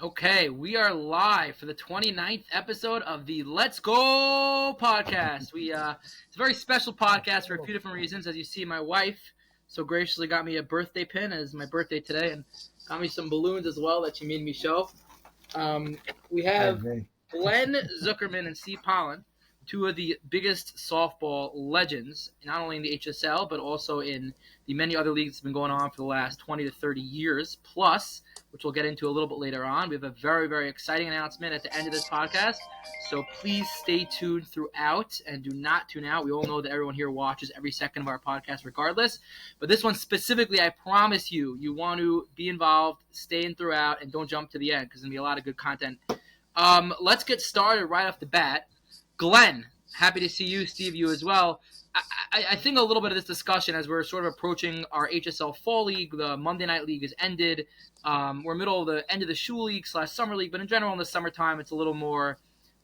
Okay, we are live for the 29th episode of the Let's Go podcast. It's a very special podcast for a few different reasons. As you see, my wife so graciously got me a birthday pin as my birthday today, and got me some balloons as well that she made me show. We have Glenn Zuckerman and Steve Pollan, two of the biggest softball legends, not only in the HSL but also in the many other leagues that's been going on for the last 20 to 30 years plus, which we'll get into a little bit later on. We have a very, very exciting announcement at the end of this podcast, so please stay tuned throughout and do not tune out. We all know that everyone here watches every second of our podcast regardless, but this one specifically, I promise you, you want to be involved, stay in throughout, and don't jump to the end because there's going to be a lot of good content. Let's get started right off the bat. Glenn, happy to see you. Steve, you as well. I think a little bit of this discussion as we're sort of approaching our HSL Fall League. The Monday Night League is ended. We're middle of the end of the Shul League / Summer League, but in general in the summertime it's a little more,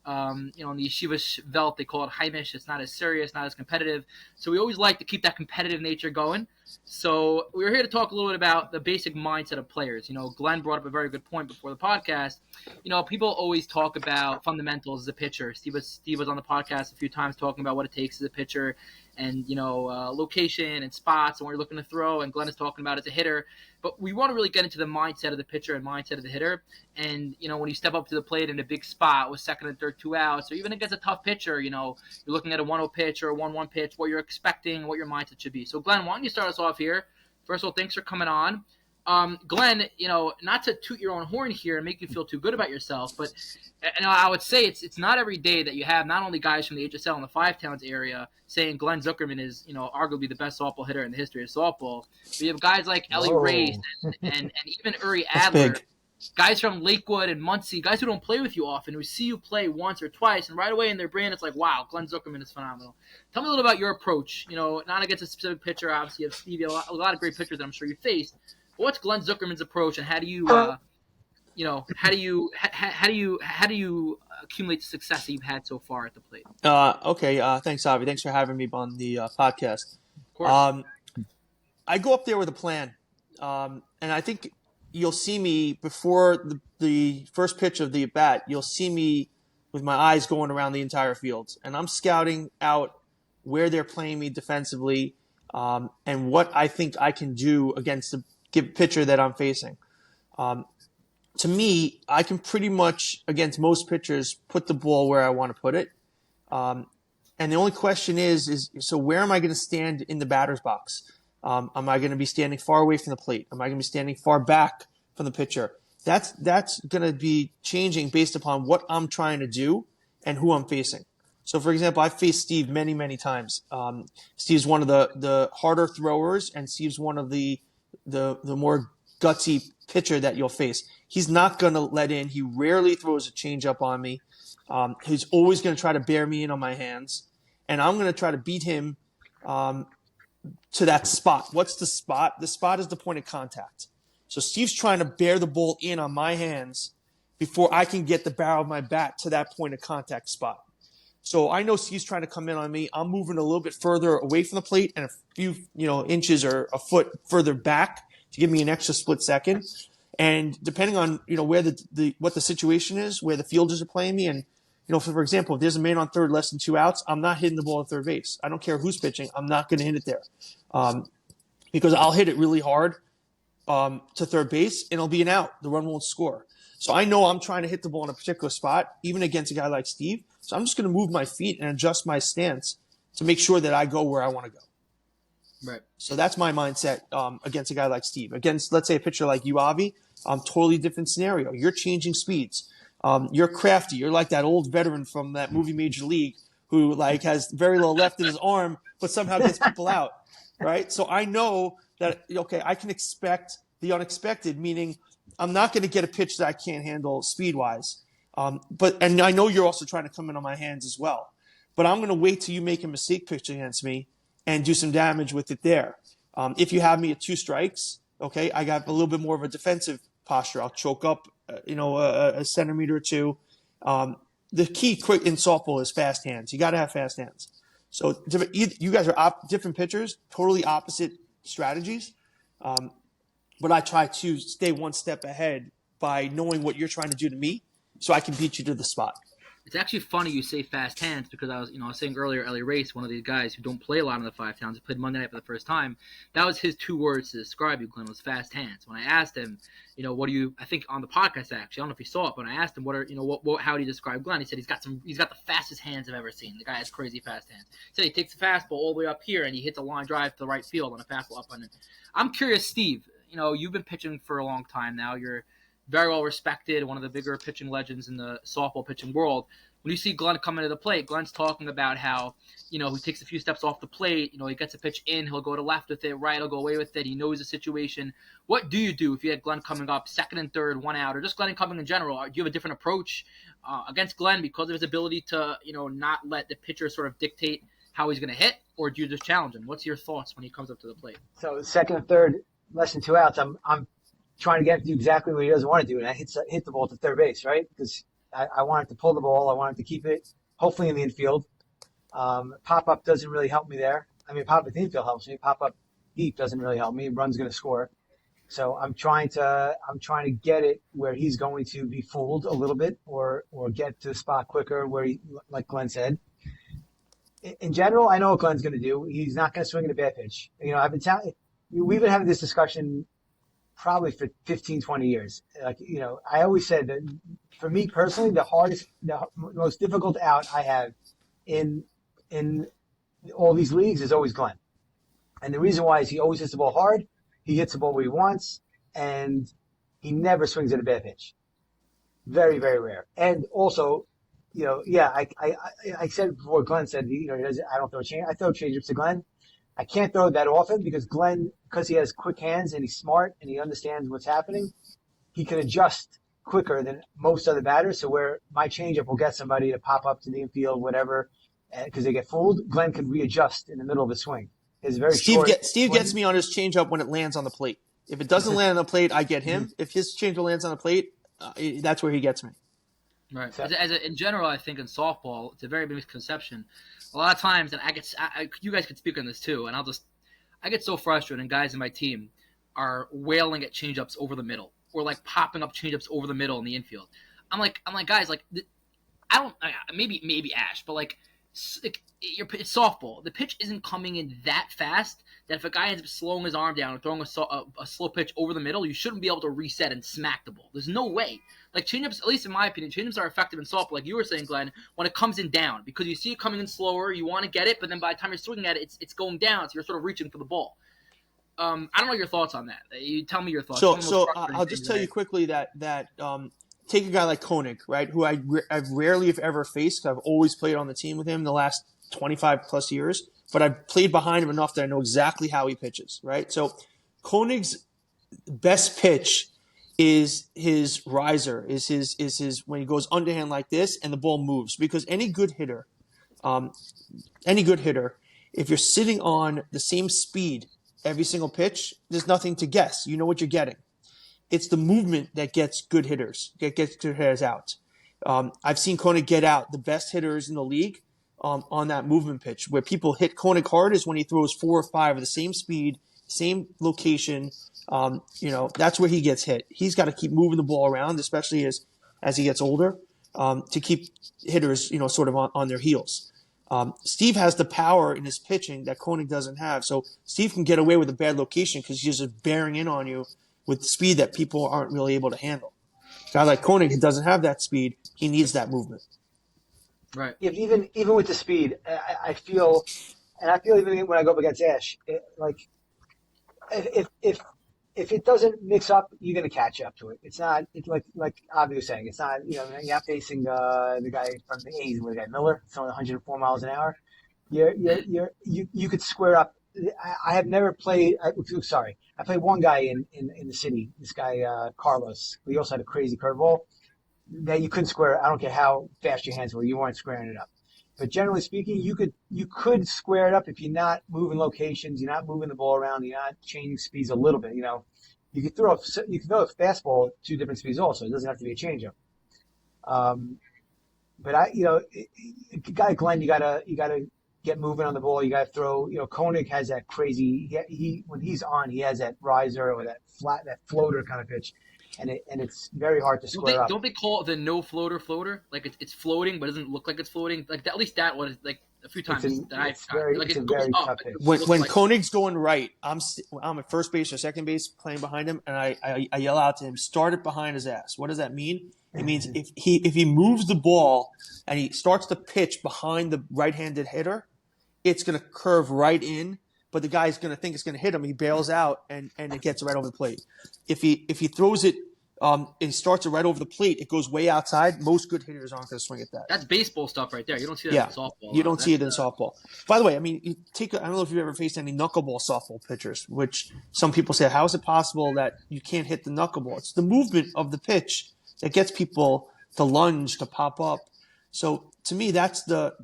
in the Yeshiva Welt they call it Heimish. It's not as serious, not as competitive. So we always like to keep that competitive nature going. So we're here to talk a little bit about the basic mindset of players. Glenn brought up a very good point before the podcast. People always talk about fundamentals as a pitcher. Steve was on the podcast a few times talking about what it takes as a pitcher and, location and spots and where you're looking to throw. And Glenn is talking about as a hitter. But we want to really get into the mindset of the pitcher and mindset of the hitter. And, when you step up to the plate in a big spot with second and third 2 outs, or even against a tough pitcher, you're looking at a 1-0 pitch or a 1-1 pitch, what you're expecting, what your mindset should be. So, Glenn, why don't you start us off here? First of all, thanks for coming on. Glenn, not to toot your own horn here and make you feel too good about yourself, but I would say it's not every day that you have not only guys from the HSL in the Five Towns area saying Glenn Zuckerman is, arguably the best softball hitter in the history of softball. But you have guys like Ellie Race and even Uri Adler, big. guys from Lakewood and Muncie, guys who don't play with you often, who see you play once or twice, and right away in their brain it's like, wow, Glenn Zuckerman is phenomenal. Tell me a little about your approach. Not against a specific pitcher. Obviously, you have Steve, a lot of great pitchers that I'm sure you faced. But what's Glenn Zuckerman's approach, and how do you, how do you accumulate the success that you've had so far at the plate? Okay. Thanks, Avi. Thanks for having me on the podcast. Of course. I go up there with a plan, and I think you'll see me before the first pitch of the at bat. You'll see me with my eyes going around the entire field, and I'm scouting out where they're playing me defensively, and what I think I can do against the pitcher that I'm facing. To me, I can pretty much, against most pitchers, put the ball where I want to put it. And the only question is so where am I going to stand in the batter's box? Am I going to be standing far away from the plate? Am I going to be standing far back from the pitcher? That's going to be changing based upon what I'm trying to do and who I'm facing. So, for example, I've faced Steve many, many times. Steve's one of the harder throwers, and Steve's one of the more gutsy pitcher that you'll face. He's not going to let in. He rarely throws a changeup on me. He's always going to try to bear me in on my hands, and I'm going to try to beat him to that spot. What's the spot? The spot is the point of contact. So Steve's trying to bear the ball in on my hands before I can get the barrel of my bat to that point of contact spot. So I know Steve's trying to come in on me. I'm moving a little bit further away from the plate and a few, inches or a foot further back to give me an extra split second. And depending on, where what the situation is, where the fielders are playing me, and, for example, if there's a man on third, less than 2 outs, I'm not hitting the ball at third base. I don't care who's pitching. I'm not going to hit it there. Because I'll hit it really hard to third base, and it'll be an out. The run won't score. So I know I'm trying to hit the ball in a particular spot, even against a guy like Steve. So I'm just going to move my feet and adjust my stance to make sure that I go where I want to go. Right. So that's my mindset against a guy like Steve. Against, let's say, a pitcher like you, Avi, totally different scenario. You're changing speeds. You're crafty. You're like that old veteran from that movie Major League who has very little left in his arm, but somehow gets people out, right? So I know that, I can expect the unexpected, meaning I'm not going to get a pitch that I can't handle speed-wise. And I know you're also trying to come in on my hands as well. But I'm going to wait till you make a mistake pitch against me and do some damage with it there. If you have me at 2 strikes, I got a little bit more of a defensive posture. I'll choke up, a centimeter or two. The key quick in softball is fast hands. You got to have fast hands. So you guys are different pitchers, totally opposite strategies. But I try to stay one step ahead by knowing what you're trying to do to me, so I can beat you to the spot. It's actually funny you say fast hands because I was saying earlier, Ellie Race, one of these guys who don't play a lot in the 5 towns, who played Monday night for the first time. That was his 2 words to describe you, Glenn, was fast hands. When I asked him, what do you? I think on the podcast actually, I don't know if he saw it, but I asked him, how do you describe Glenn? He said he's got the fastest hands I've ever seen. The guy has crazy fast hands. He said he takes the fastball all the way up here and he hits a line drive to the right field on a fastball up on it. I'm curious, Steve. You've been pitching for a long time now. You're very well respected, one of the bigger pitching legends in the softball pitching world. When you see Glenn come into the plate, Glenn's talking about how, he takes a few steps off the plate. He gets a pitch in, he'll go to left with it, right, he'll go away with it. He knows the situation. What do you do if you had Glenn coming up second and third, 1 out, or just Glenn coming in general? Do you have a different approach against Glenn because of his ability to, not let the pitcher sort of dictate how he's going to hit, or do you just challenge him? What's your thoughts when he comes up to the plate? So second and third, less than 2 outs, I'm trying to get him to do exactly what he doesn't want to do, and I hit the ball to third base, right? Because I want him to pull the ball. I want him to keep it, hopefully, in the infield. Pop-up doesn't really help me there. I mean, pop-up in the infield helps me. Pop-up deep doesn't really help me. Run's going to score. So I'm trying to get it where he's going to be fooled a little bit or get to the spot quicker where he, like Glenn said. In general, I know what Glenn's going to do. He's not going to swing at a bad pitch. We've been having this discussion probably for 15, 20 years. I always said that for me personally, the most difficult out I have in all these leagues is always Glenn. And the reason why is he always hits the ball hard, he hits the ball where he wants, and he never swings at a bad pitch. Very, very rare. And also, I said it before Glenn said, I don't throw a change. I throw changeups to Glenn. I can't throw it that often because because he has quick hands and he's smart and he understands what's happening, he can adjust quicker than most other batters. So where my changeup will get somebody to pop up to the infield, whatever, because they get fooled, Glenn can readjust in the middle of the swing. It's very Steve gets me on his changeup when it lands on the plate. If it doesn't land on the plate, I get him. If his changeup lands on the plate, that's where he gets me. Right. In general, I think in softball, it's a very big misconception. A lot of times, and you guys could speak on this too, and I get so frustrated, and guys in my team are wailing at changeups over the middle, or like popping up changeups over the middle in the infield. I'm like, guys, like, maybe Ash, but like, it's softball. The pitch isn't coming in that fast that if a guy ends up slowing his arm down or throwing a slow pitch over the middle, you shouldn't be able to reset and smack the ball. There's no way. Like changeups, at least in my opinion, changeups are effective in softball, like you were saying, Glenn, when it comes in down, because you see it coming in slower, you want to get it, but then by the time you're swinging at it, it's going down, so you're sort of reaching for the ball. I don't know your thoughts on that. You tell me your thoughts. So I'll just tell you quickly that take a guy like Koenig, right, who I've rarely, if ever, faced. I've always played on the team with him the last 25 plus years, but I've played behind him enough that I know exactly how he pitches, right? So Koenig's best pitch is his riser, is his when he goes underhand like this and the ball moves, because any good hitter, if you're sitting on the same speed every single pitch, there's nothing to guess. You know what you're getting. It's the movement that gets good hitters out. I've seen Koenig get out the best hitters in the league on that movement pitch. Where people hit Koenig hard is when he throws 4 or 5 of the same speed, same location. That's where he gets hit. He's got to keep moving the ball around, especially as he gets older, to keep hitters, sort of on their heels. Steve has the power in his pitching that Koenig doesn't have. So Steve can get away with a bad location because he's just bearing in on you with speed that people aren't really able to handle. A guy like Koenig, who doesn't have that speed, he needs that movement. Right. Even with the speed, I feel even when I go up against Ash, if it doesn't mix up, you're going to catch up to it. It's not. It's like Avi was saying. It's not. You're not facing the guy from the A's, the guy Miller, throwing 104 miles an hour. You could square up. I have never played. Sorry, I played one guy in the city. This guy Carlos. He also had a crazy curveball that you couldn't square. I don't care how fast your hands were. You weren't squaring it up. But generally speaking, you could square it up if you're not moving locations, you're not moving the ball around, you're not changing speeds a little bit. You could throw a fastball at 2 different speeds also. It doesn't have to be a changeup. But a guy like Glenn, you gotta get moving on the ball. You gotta throw. Koenig has that crazy. He when he's on, he has that riser or that floater kind of pitch. and it's very hard to square up. Don't they call it the no floater? Like it's floating, but it doesn't look like it's floating. Like at least that was like a few times that I've tried. Like It's a it goes very up. tough Like, pitch. When like, Koenig's going right, I'm at first base or second base playing behind him, and I yell out to him, "Start it behind his ass." What does that mean? It means if he moves the ball and he starts to pitch behind the right-handed hitter, it's going to curve right in, but the guy's going to think it's going to hit him. He bails out and it gets right over the plate. If he throws it and he starts it right over the plate, it goes way outside. Most good hitters aren't going to swing at that. that's baseball stuff right there. You don't see that in softball. You don't see it in softball. By the way, I mean, I don't know if you've ever faced any knuckleball softball pitchers, which some people say, how is it possible that you can't hit the knuckleball? It's the movement of the pitch that gets people to lunge, to pop up. So to me, that's the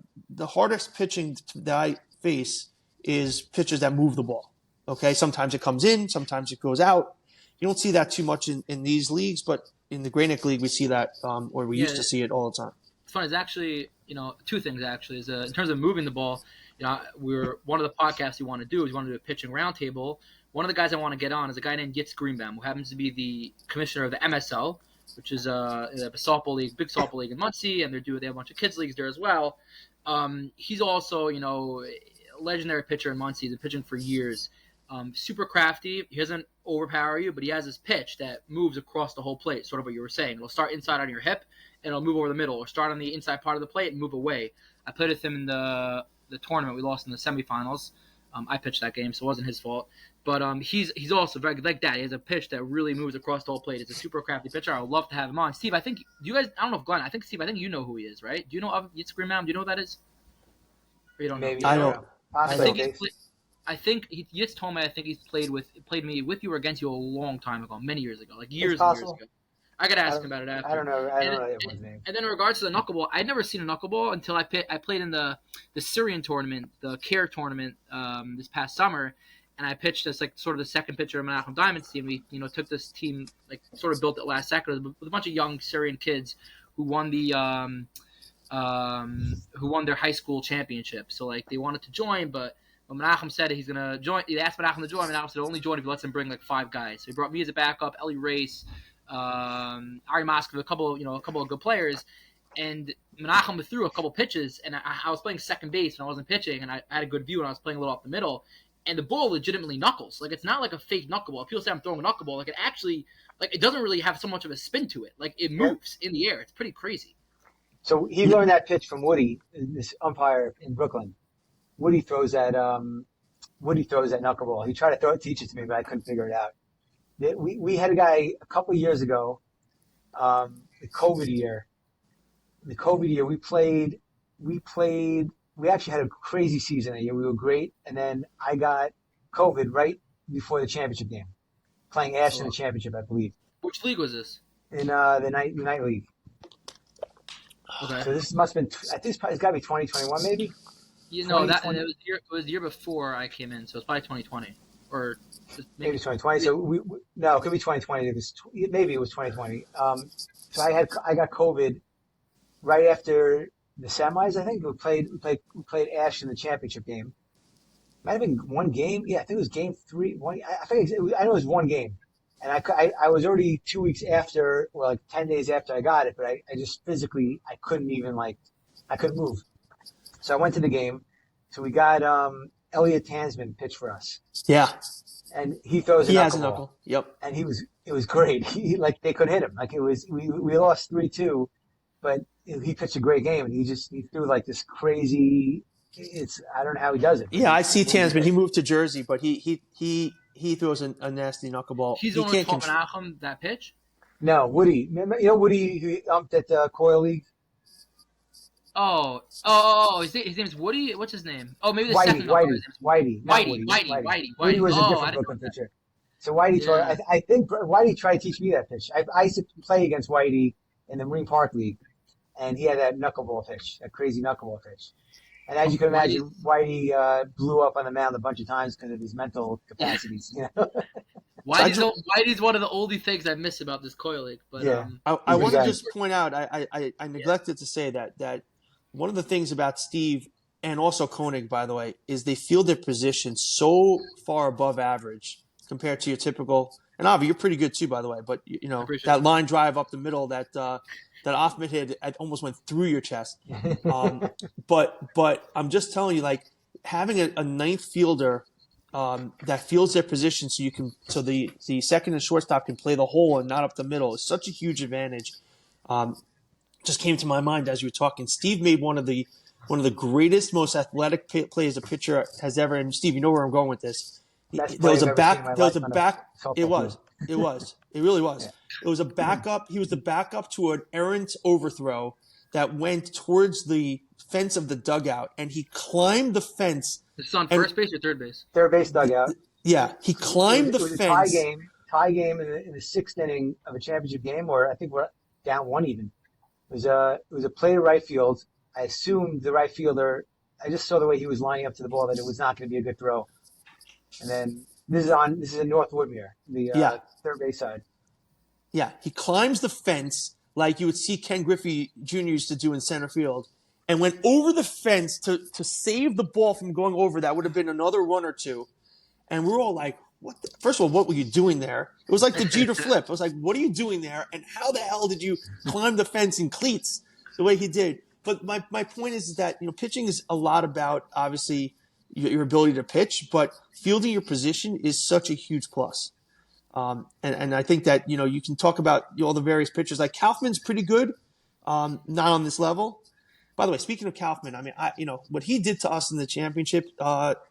hardest pitching that I face is pitchers that move the ball. Okay, sometimes it comes in, sometimes it goes out. You don't see that too much in these leagues, but in the Great Neck League, we see that, or we used to see it all the time. It's funny. It's actually, two things actually. Is in terms of moving the ball, one of the podcasts we want to do is we want to do a pitching roundtable. One of the guys I want to get on is a guy named Yitz Greenbaum, who happens to be the commissioner of the MSL, which is a softball league, big softball league in Muncie, and they have a bunch of kids leagues there as well. He's also, a legendary pitcher in Muncie. He's been pitching for years. Super crafty. He doesn't overpower you, but he has this pitch that moves across the whole plate, sort of what you were saying. It'll start inside on your hip, and it'll move over the middle, or start on the inside part of the plate and move away. I played with him in the tournament. We lost in the semifinals. I pitched that game, so it wasn't his fault. But he's also very good like that. He has a pitch that really moves across the whole plate. It's a super crafty pitcher. I would love to have him on. Steve, I think you guys. I don't know if Glenn. Steve, I think you know who he is, right? Do you know of Yitz Greenbaum? Do you know who that is? Or you don't know? Maybe I don't. I think Yitz told me. I think he's played me with you or against you a long time ago, many years ago, like years and years ago. I gotta ask him about it after. I don't know. I don't know everyone's name. And then in regards to the knuckleball, I'd never seen a knuckleball until I played in the Syrian tournament, the CARE tournament, this past summer, and I pitched as like sort of the second pitcher of Menachem Diamond's team. We took this team, like sort of built it last second with a bunch of young Syrian kids who won their high school championship. So like they wanted to join, but when Menachem said he's gonna join, he asked Menachem to join. Menachem said only join if he lets him bring like 5 guys. So he brought me as a backup, Ellie Race, Ari Moskov, a couple of good players, and Menachem threw a couple pitches, and I was playing second base when I wasn't pitching, and I had a good view, and I was playing a little up the middle, and the ball legitimately knuckles. Like it's not like a fake knuckleball. People say I'm throwing a knuckleball, like it actually, like it doesn't really have so much of a spin to it. Like it moves in the air. It's pretty crazy. So he learned that pitch from Woody, this umpire in Brooklyn. Woody throws that knuckleball. He tried to teach it to me, but I couldn't figure it out. We had a guy a couple of years ago, the COVID year. We actually had a crazy season that year. We were great, and then I got COVID right before the championship game, playing Ash in the championship, I believe. Which league was this? In the night league. Okay. So this must have been. I think it's got to be 2021, maybe. It was the year before I came in, so it's probably 2020 or maybe 2020. So no, it could be 2020. Maybe it was 2020. So I got COVID right after the semis. I think we played Ash in the championship game. Might have been one game. Yeah, I think it was game 3. I know it was one game, and I was already 2 weeks after, or like 10 days after I got it, but I just physically I couldn't even I couldn't move. So I went to the game. So we got Elliot Tansman pitch for us. Yeah. And he throws He has a knuckle. Yep. And it was great. They couldn't hit him. We lost 3-2, but he pitched a great game, and he threw like this crazy. I don't know how he does it. Yeah, I see Tansman. He moved to Jersey, but he throws a nasty knuckleball. He's the one who taught Menachem that pitch? No, Woody. Remember, Woody who umped at the Coil League? Oh! His name's Woody. What's his name? Oh, maybe the second. Whitey. Woody was a different Brooklyn pitcher. So Whitey, I think Whitey tried to teach me that pitch. I used to play against Whitey in the Marine Park League, and he had that knuckleball pitch, that crazy knuckleball pitch. And as you can imagine, Whitey blew up on the mound a bunch of times because of his mental capacities. Whitey's one of the oldie things I miss about this Coil League. But yeah, I want to just point out, I neglected to say that one of the things about Steve and also Koenig, by the way, is they field their position so far above average compared to your typical And Avi, you're pretty good too, by the way. But you I know appreciate that it. line drive up the middle, that Ahmed hit, it almost went through your chest. But I'm just telling you, like having a ninth fielder that fields their position, so the second and shortstop can play the hole and not up the middle is such a huge advantage. Just came to my mind as you were talking. Steve made one of the greatest, most athletic plays a pitcher has ever. And Steve, you know where I'm going with this. Best There play was I've a ever seen in my back. There was life a on a back. It softball was. field. It was. It really was. Yeah. It was a backup. He was the backup to an errant overthrow that went towards the fence of the dugout, and he climbed the fence. This is on And first base or third base? Third base dugout. yeah, he climbed the It was a tie fence. game. Tie game in the sixth inning of a championship game, or I think we're down one even. It was a play to right field. I assumed the right fielder. I just saw the way he was lining up to the ball that it was not going to be a good throw. And then this is in North Woodmere, the Yeah, third base side. yeah. He climbs the fence like you would see Ken Griffey Jr. used to do in center field, and went over the fence to save the ball from going over. That would have been another run or two. And we're all like, what? First of all, what were you doing there? It was like the Jeter flip. I was like, what are you doing there? And how the hell did you climb the fence in cleats the way he did? But my point is that, pitching is a lot about, obviously, your ability to pitch, but fielding your position is such a huge plus. And I think that, you can talk about all the various pitchers. Like Kaufman's pretty good, not on this level. By the way, speaking of Kaufman, I mean, what he did to us in the championship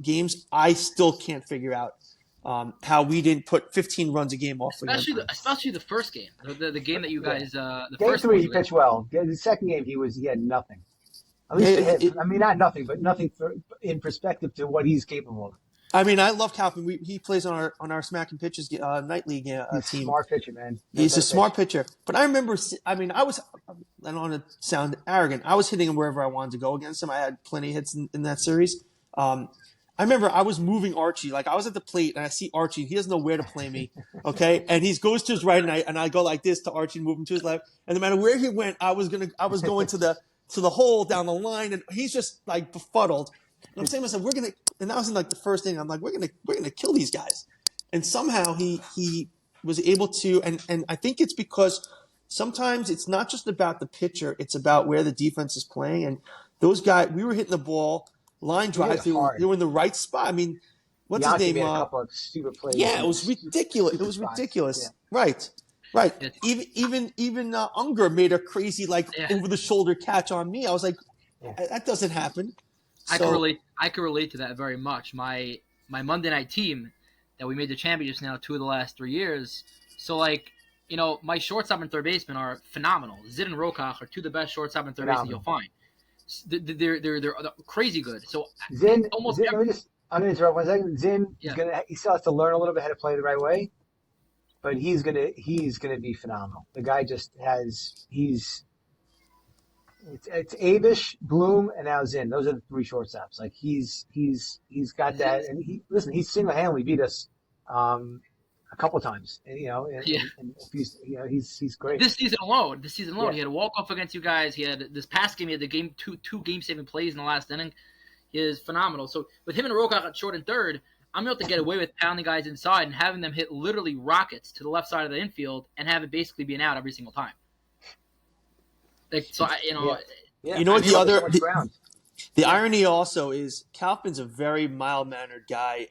games, I still can't figure out how we didn't put 15 runs a game off again. Especially the first game, the game that you guys, the Game first three, one he pitched well. The second game, he had nothing. At least to him. I mean, not nothing, but nothing in perspective to what he's capable of. I mean, I love Kaufman. He plays on our Smack and Pitches night league He's team. a smart pitcher, man. He's a smart pitcher. But I remember, I don't want to sound arrogant, I was hitting him wherever I wanted to go against him. I had plenty of hits in that series. I remember I was moving Archie. Like I was at the plate and I see Archie. He doesn't know where to play me. Okay. And he goes to his right and I go like this to Archie and move him to his left. And no matter where he went, I was going to the hole down the line, and he's just like befuddled. And I'm saying to myself, and that was in like the first inning. I'm like, we're gonna kill these guys. And somehow he was able to, and I think it's because sometimes it's not just about the pitcher, it's about where the defense is playing. And those guys, we were hitting the ball, line drives, they were in the right spot. I mean, what's his name? Made a couple of stupid plays. Yeah, it was ridiculous. It was ridiculous. Yeah. Right. Even Unger made a crazy over the shoulder catch on me. I was like, that doesn't happen. I can relate to that very much. My Monday night team that we made the championships now 2 of the last 3 years. So my shortstop and third baseman are phenomenal. Zid and Rokach are 2 of the best shortstop and third basemen you'll find. They're crazy good. So Zin, I'm gonna interrupt 1 second. Zin he still has to learn a little bit how to play the right way, but he's gonna be phenomenal. The guy just it's Abish, Bloom, and now Zin. Those are the 3 shortstops. Like he's got that, and he's single-handedly beat us a couple times. And, he's great. This season alone, he had a walk-off against you guys. He had this past game. He had the two game-saving plays in the last inning. He is phenomenal. So with him and Rokach at short and third, I'm able to get away with pounding guys inside and having them hit literally rockets to the left side of the infield and have it basically be an out every single time. The irony also is Kaufman's a very mild-mannered guy.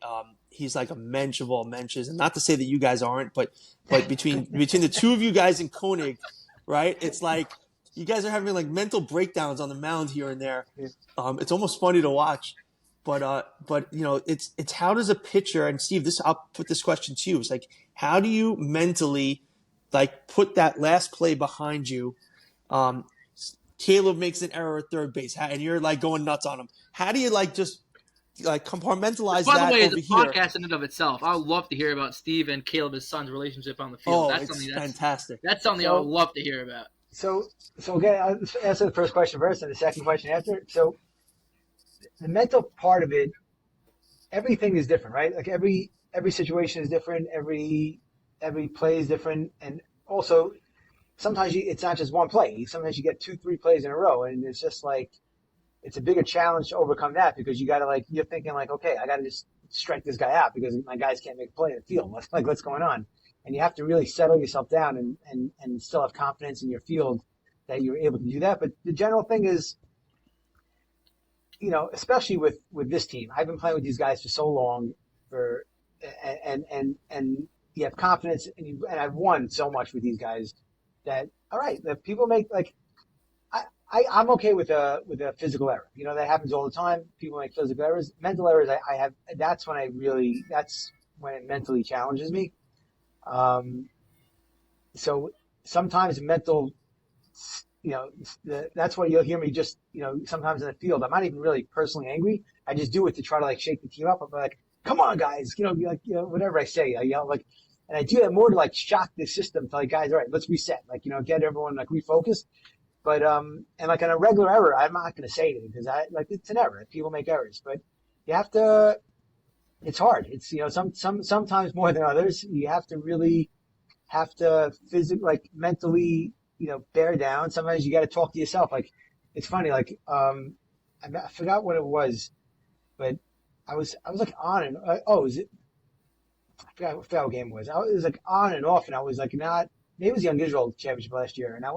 He's like a mensch of all mensches, and not to say that you guys aren't, but between the two of you guys in Koenig, right? It's like you guys are having like mental breakdowns on the mound here and there. It's almost funny to watch, but it's how does a pitcher, and Steve, I'll put this question to you. It's like, how do you mentally put that last play behind you? Caleb makes an error at third base, and you're going nuts on him. How do you just compartmentalize that over here? By the way, it's a podcast in and of itself. I would love to hear about Steve and Caleb, his son's relationship on the field. It's fantastic. That's something I would love to hear about. So again, I'll answer the first question first and the second question after. So the mental part of it, everything is different, right? Like every situation is different, every play is different, and also sometimes it's not just one play. Sometimes you get 2-3 plays in a row, and it's just it's a bigger challenge to overcome that because you got to you're thinking okay, I got to just strike this guy out because my guys can't make a play in the field. What's going on? and you have to really settle yourself down and still have confidence in your field that you're able to do that. But the general thing is, especially with this team, I've been playing with these guys for so long, and you have confidence, and I've won so much with these guys that all right, that people make like I'm okay with a physical error. That happens all the time. People make physical errors, mental errors. I have that's when it mentally challenges me. So sometimes mental, that's why you'll hear me just, sometimes in the field, I'm not even really personally angry. I just do it to try to like shake the team up. I'm like, come on, guys, whatever I say, I yell like, and I do that more to like shock the system to like, guys, all right, let's reset, like, get everyone like refocused. But, and like on a regular error, I'm not going to say anything because it's an error. People make errors, but you have to, it's hard. It's, sometimes more than others, you have to really physically, like mentally, bear down. Sometimes you got to talk to yourself. Like, it's funny. Like, I forgot what it was, but I was like on and, is it? I forgot what game it was. I was like on and off, and I was like not. Maybe it was the Young Israel Championship last year, and I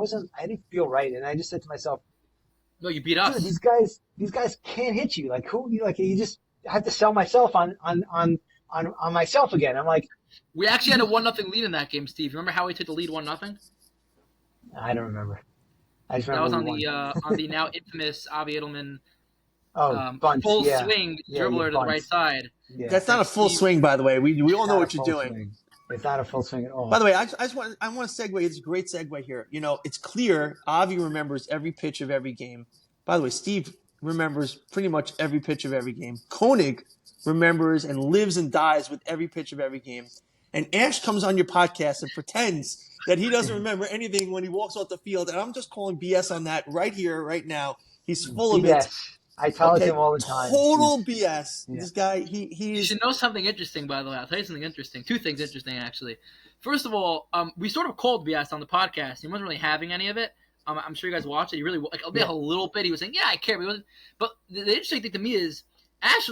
didn't feel right, and I just said to myself, No, you beat us. dude, these guys can't hit you. Like who? You just have to sell myself on myself again. I'm like, we actually had a 1-0 lead in that game, Steve. Remember how we took the lead 1-0? I don't remember. I just That was remember on the now infamous Avi Edelman bunch, full yeah. swing Yeah, dribbler to the bunch. right side. Yeah. That's not a full swing, by the way. We all know what you're doing. Swing. It's not a full swing at all. By the way, I want to segue. It's a great segue here. It's clear Avi remembers every pitch of every game. By the way, Steve remembers pretty much every pitch of every game. Koenig remembers and lives and dies with every pitch of every game. And Ash comes on your podcast and pretends that he doesn't remember anything when he walks off the field. And I'm just calling BS on that right here, right now. He's full of it. I tell it to him all the time. Total BS. Yeah. This guy, You should know something interesting, by the way. I'll tell you something interesting. Two things interesting, actually. First of all, we sort of called BS on the podcast. He wasn't really having any of it. I'm sure you guys watched it. He really, a little bit. He was saying, yeah, I care. But, he wasn't. But the interesting thing to me is Ash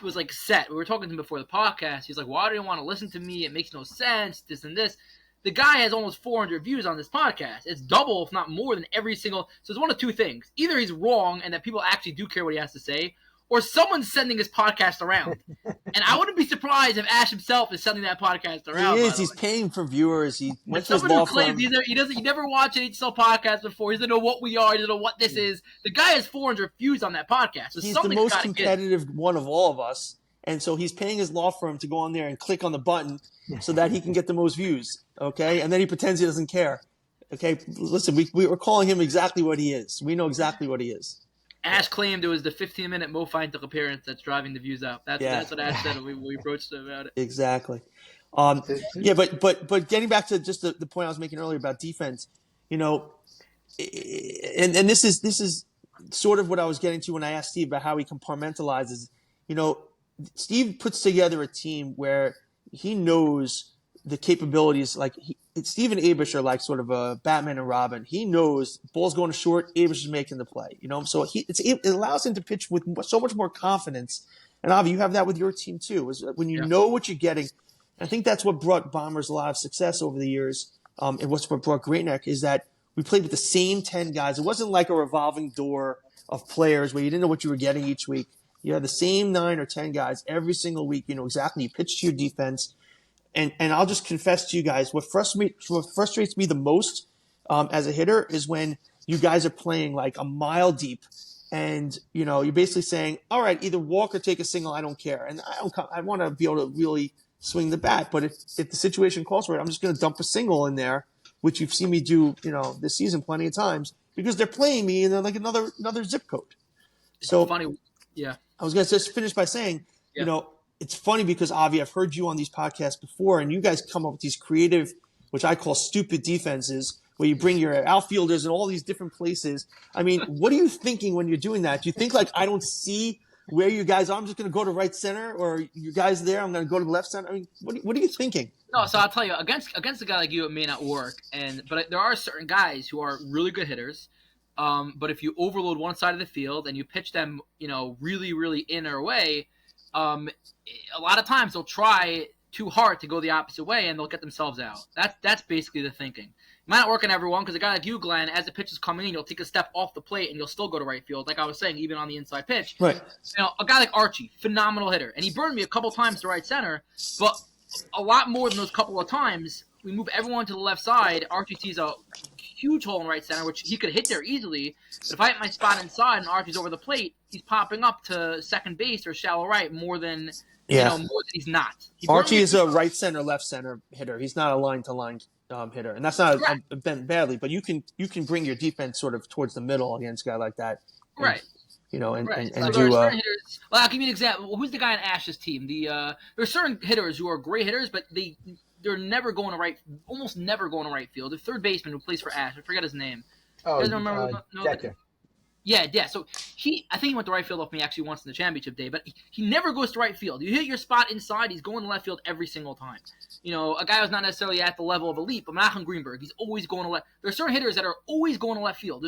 was like set. We were talking to him before the podcast. He's like, why do you want to listen to me? It makes no sense, this and this. The guy has almost 400 views on this podcast. It's double, if not more, than every single. So it's one of two things. Either he's wrong and that people actually do care what he has to say, or someone's sending his podcast around. And I wouldn't be surprised if Ash himself is sending that podcast around. He is. He's paying for viewers. He went to his someone law who claims firm. he never watched an HSL podcast before. He doesn't know what we are. He doesn't know what this is. The guy has 400 views on that podcast. So He's the most competitive one of all of us. And so he's paying his law firm to go on there and click on the button so that he can get the most views. Okay? And then he pretends he doesn't care. Okay? Listen, we were calling him exactly what he is. We know exactly what he is. Ash claimed it was the 15-minute Mo Feintuch appearance that's driving the views up. That's what Ash said when we approached him about it. Exactly. But getting back to just the point I was making earlier about defense, and this is sort of what I was getting to when I asked Steve about how he compartmentalizes. Steve puts together a team where he knows the capabilities. Like Steve and Abish are like sort of a Batman and Robin. He knows ball's going to short, Abish is making the play. So it allows him to pitch with so much more confidence. And Avi, you have that with your team too. Is when you know what you're getting. I think that's what brought Bombers a lot of success over the years. And what brought Great Neck is that we played with the same 10 guys. It wasn't like a revolving door of players where you didn't know what you were getting each week. You had the same 9 or 10 guys every single week. You know exactly. You pitch to your defense. And I'll just confess to you guys, what frustrates me the most as a hitter is when you guys are playing like a mile deep and, you're basically saying, all right, either walk or take a single. I don't care. And I want to be able to really swing the bat. But if the situation calls for it, I'm just going to dump a single in there, which you've seen me do, this season plenty of times because they're playing me and they're like another zip code. So it's funny. Yeah. I was going to just finish by saying, it's funny because, Avi, I've heard you on these podcasts before, and you guys come up with these creative, which I call stupid defenses, where you bring your outfielders in all these different places. I mean, what are you thinking when you're doing that? Do you think, like, I don't see where you guys are? I'm just going to go to right center, or you guys there, I'm going to go to the left center? I mean, what are you thinking? No, so I'll tell you, against a guy like you, it may not work. But there are certain guys who are really good hitters. But if you overload one side of the field and you pitch them, really, really in or away, a lot of times they'll try too hard to go the opposite way, and they'll get themselves out. That's basically the thinking. It might not work on everyone, because a guy like you, Glenn, as the pitch is coming in, you'll take a step off the plate and you'll still go to right field. Like I was saying, even on the inside pitch. Right. A guy like Archie, phenomenal hitter, and he burned me a couple times to right center, but a lot more than those couple of times, we move everyone to the left side. Archie sees a huge hole in right center, which he could hit there easily. But if I hit my spot inside and Archie's over the plate, he's popping up to second base or shallow right more than more than he's not. Archie is a right center, left center hitter. He's not a line to line hitter, and that's not badly. But you can bring your defense sort of towards the middle against a guy like that, right? And so do. Hitters, well, I'll give you an example. Who's the guy on Ash's team? There's certain hitters who are great hitters, but they're never going to almost never going to right field. The third baseman who plays for Ash, I forget his name. Oh, Decker. Yeah. So I think he went to right field off me actually once in the championship day, but he never goes to right field. You hit your spot inside, he's going to left field every single time. A guy who's not necessarily at the level of elite, but Malcolm Greenberg, he's always going to left. There are certain hitters that are always going to left field.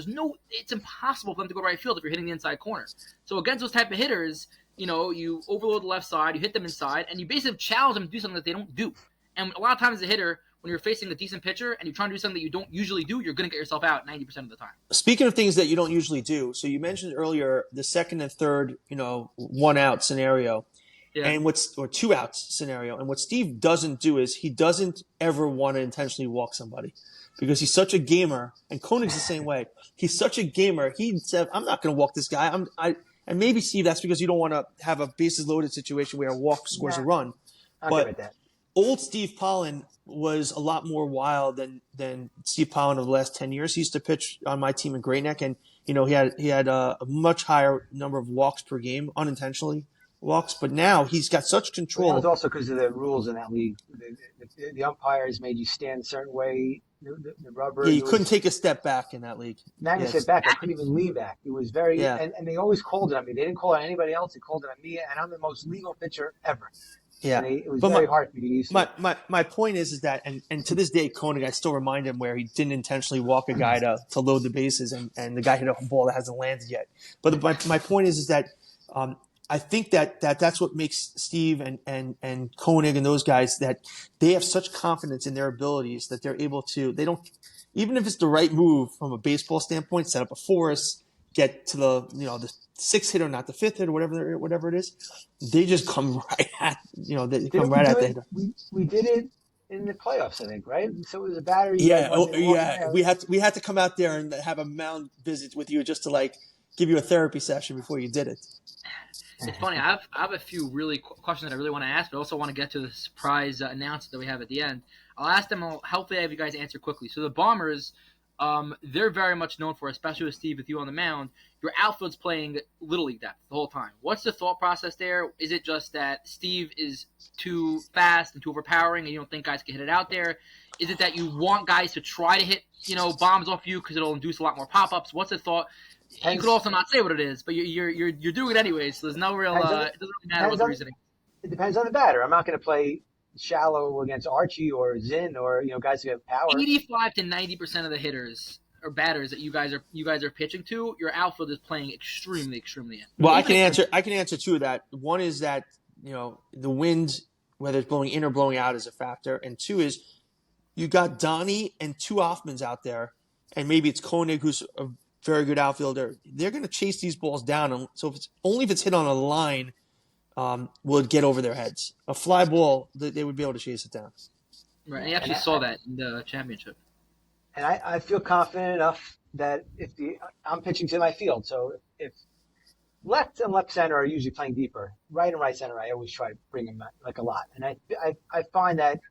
It's impossible for them to go to right field if you're hitting the inside corner. So against those type of hitters, you overload the left side, you hit them inside, and you basically challenge them to do something that they don't do. And a lot of times as a hitter, when you're facing a decent pitcher and you're trying to do something that you don't usually do, you're going to get yourself out 90% of the time. Speaking of things that you don't usually do, so you mentioned earlier the second and third, 1 out scenario, or 2 outs scenario. And what Steve doesn't do is he doesn't ever want to intentionally walk somebody because he's such a gamer. And Koenig's the same way. He's such a gamer. He said, "I'm not going to walk this guy." And maybe Steve, that's because you don't want to have a bases loaded situation where a walk scores a run. I'll give it that. Old Steve Pollan was a lot more wild than Steve Pollan of the last 10 years. He used to pitch on my team in Great Neck, and he had a much higher number of walks per game, unintentionally walks. But now he's got such control. Well, it's also because of the rules in that league. The umpires made you stand a certain way. The rubber. Yeah, you couldn't take a step back in that league. Not even step back. I couldn't even lean back. It was very and they always called it on me. They didn't call it on anybody else. They called it on me, and I'm the most legal pitcher ever. Yeah, it was very hard for me to use. My point is that, and to this day, Koenig, I still remind him where he didn't intentionally walk a guy to load the bases, and the guy hit a ball that hasn't landed yet. But my point is that I think that's what makes Steve and Koenig and those guys, that they have such confidence in their abilities that they're able to. They don't, even if it's the right move from a baseball standpoint, set up a force, get to the sixth hitter, not the fifth hitter, whatever it is. They just come right at they come right at the hitter. We did it in the playoffs, I think, right? So it was a battery. Yeah. We had to come out there and have a mound visit with you just to give you a therapy session before you did it. It's funny. I have a few really questions that I really want to ask, but I also want to get to the surprise announcement that we have at the end. I'll ask them. Hopefully, I have you guys answer quickly. So the Bombers, they're very much known for, especially with Steve, with you on the mound, your outfield's playing Little League depth the whole time. What's the thought process there? Is it just that Steve is too fast and too overpowering and you don't think guys can hit it out there? Is it that you want guys to try to hit, bombs off you because it'll induce a lot more pop-ups? What's the thought? You could also not say what it is, but you're doing it anyways, so there's no real it doesn't really matter what the reasoning. It depends on the batter. I'm not going to play shallow against Archie or Zinn or guys who have power. 85 to 90% of the hitters or batters that you guys are pitching to, your outfield is playing extremely in. Well, I can answer two of that. One is that the wind, whether it's blowing in or blowing out, is a factor, and two is you got Donnie and 2 Offmans out there, and maybe it's Koenig who's a very good outfielder. They're going to chase these balls down, and so if it's hit on a line, will it get over their heads? A fly ball, they would be able to chase it down. Right, and you actually saw that in the championship. And I feel confident enough that I'm pitching to my field, so if left and left center are usually playing deeper, right and right center I always try to bring them a lot. And I find that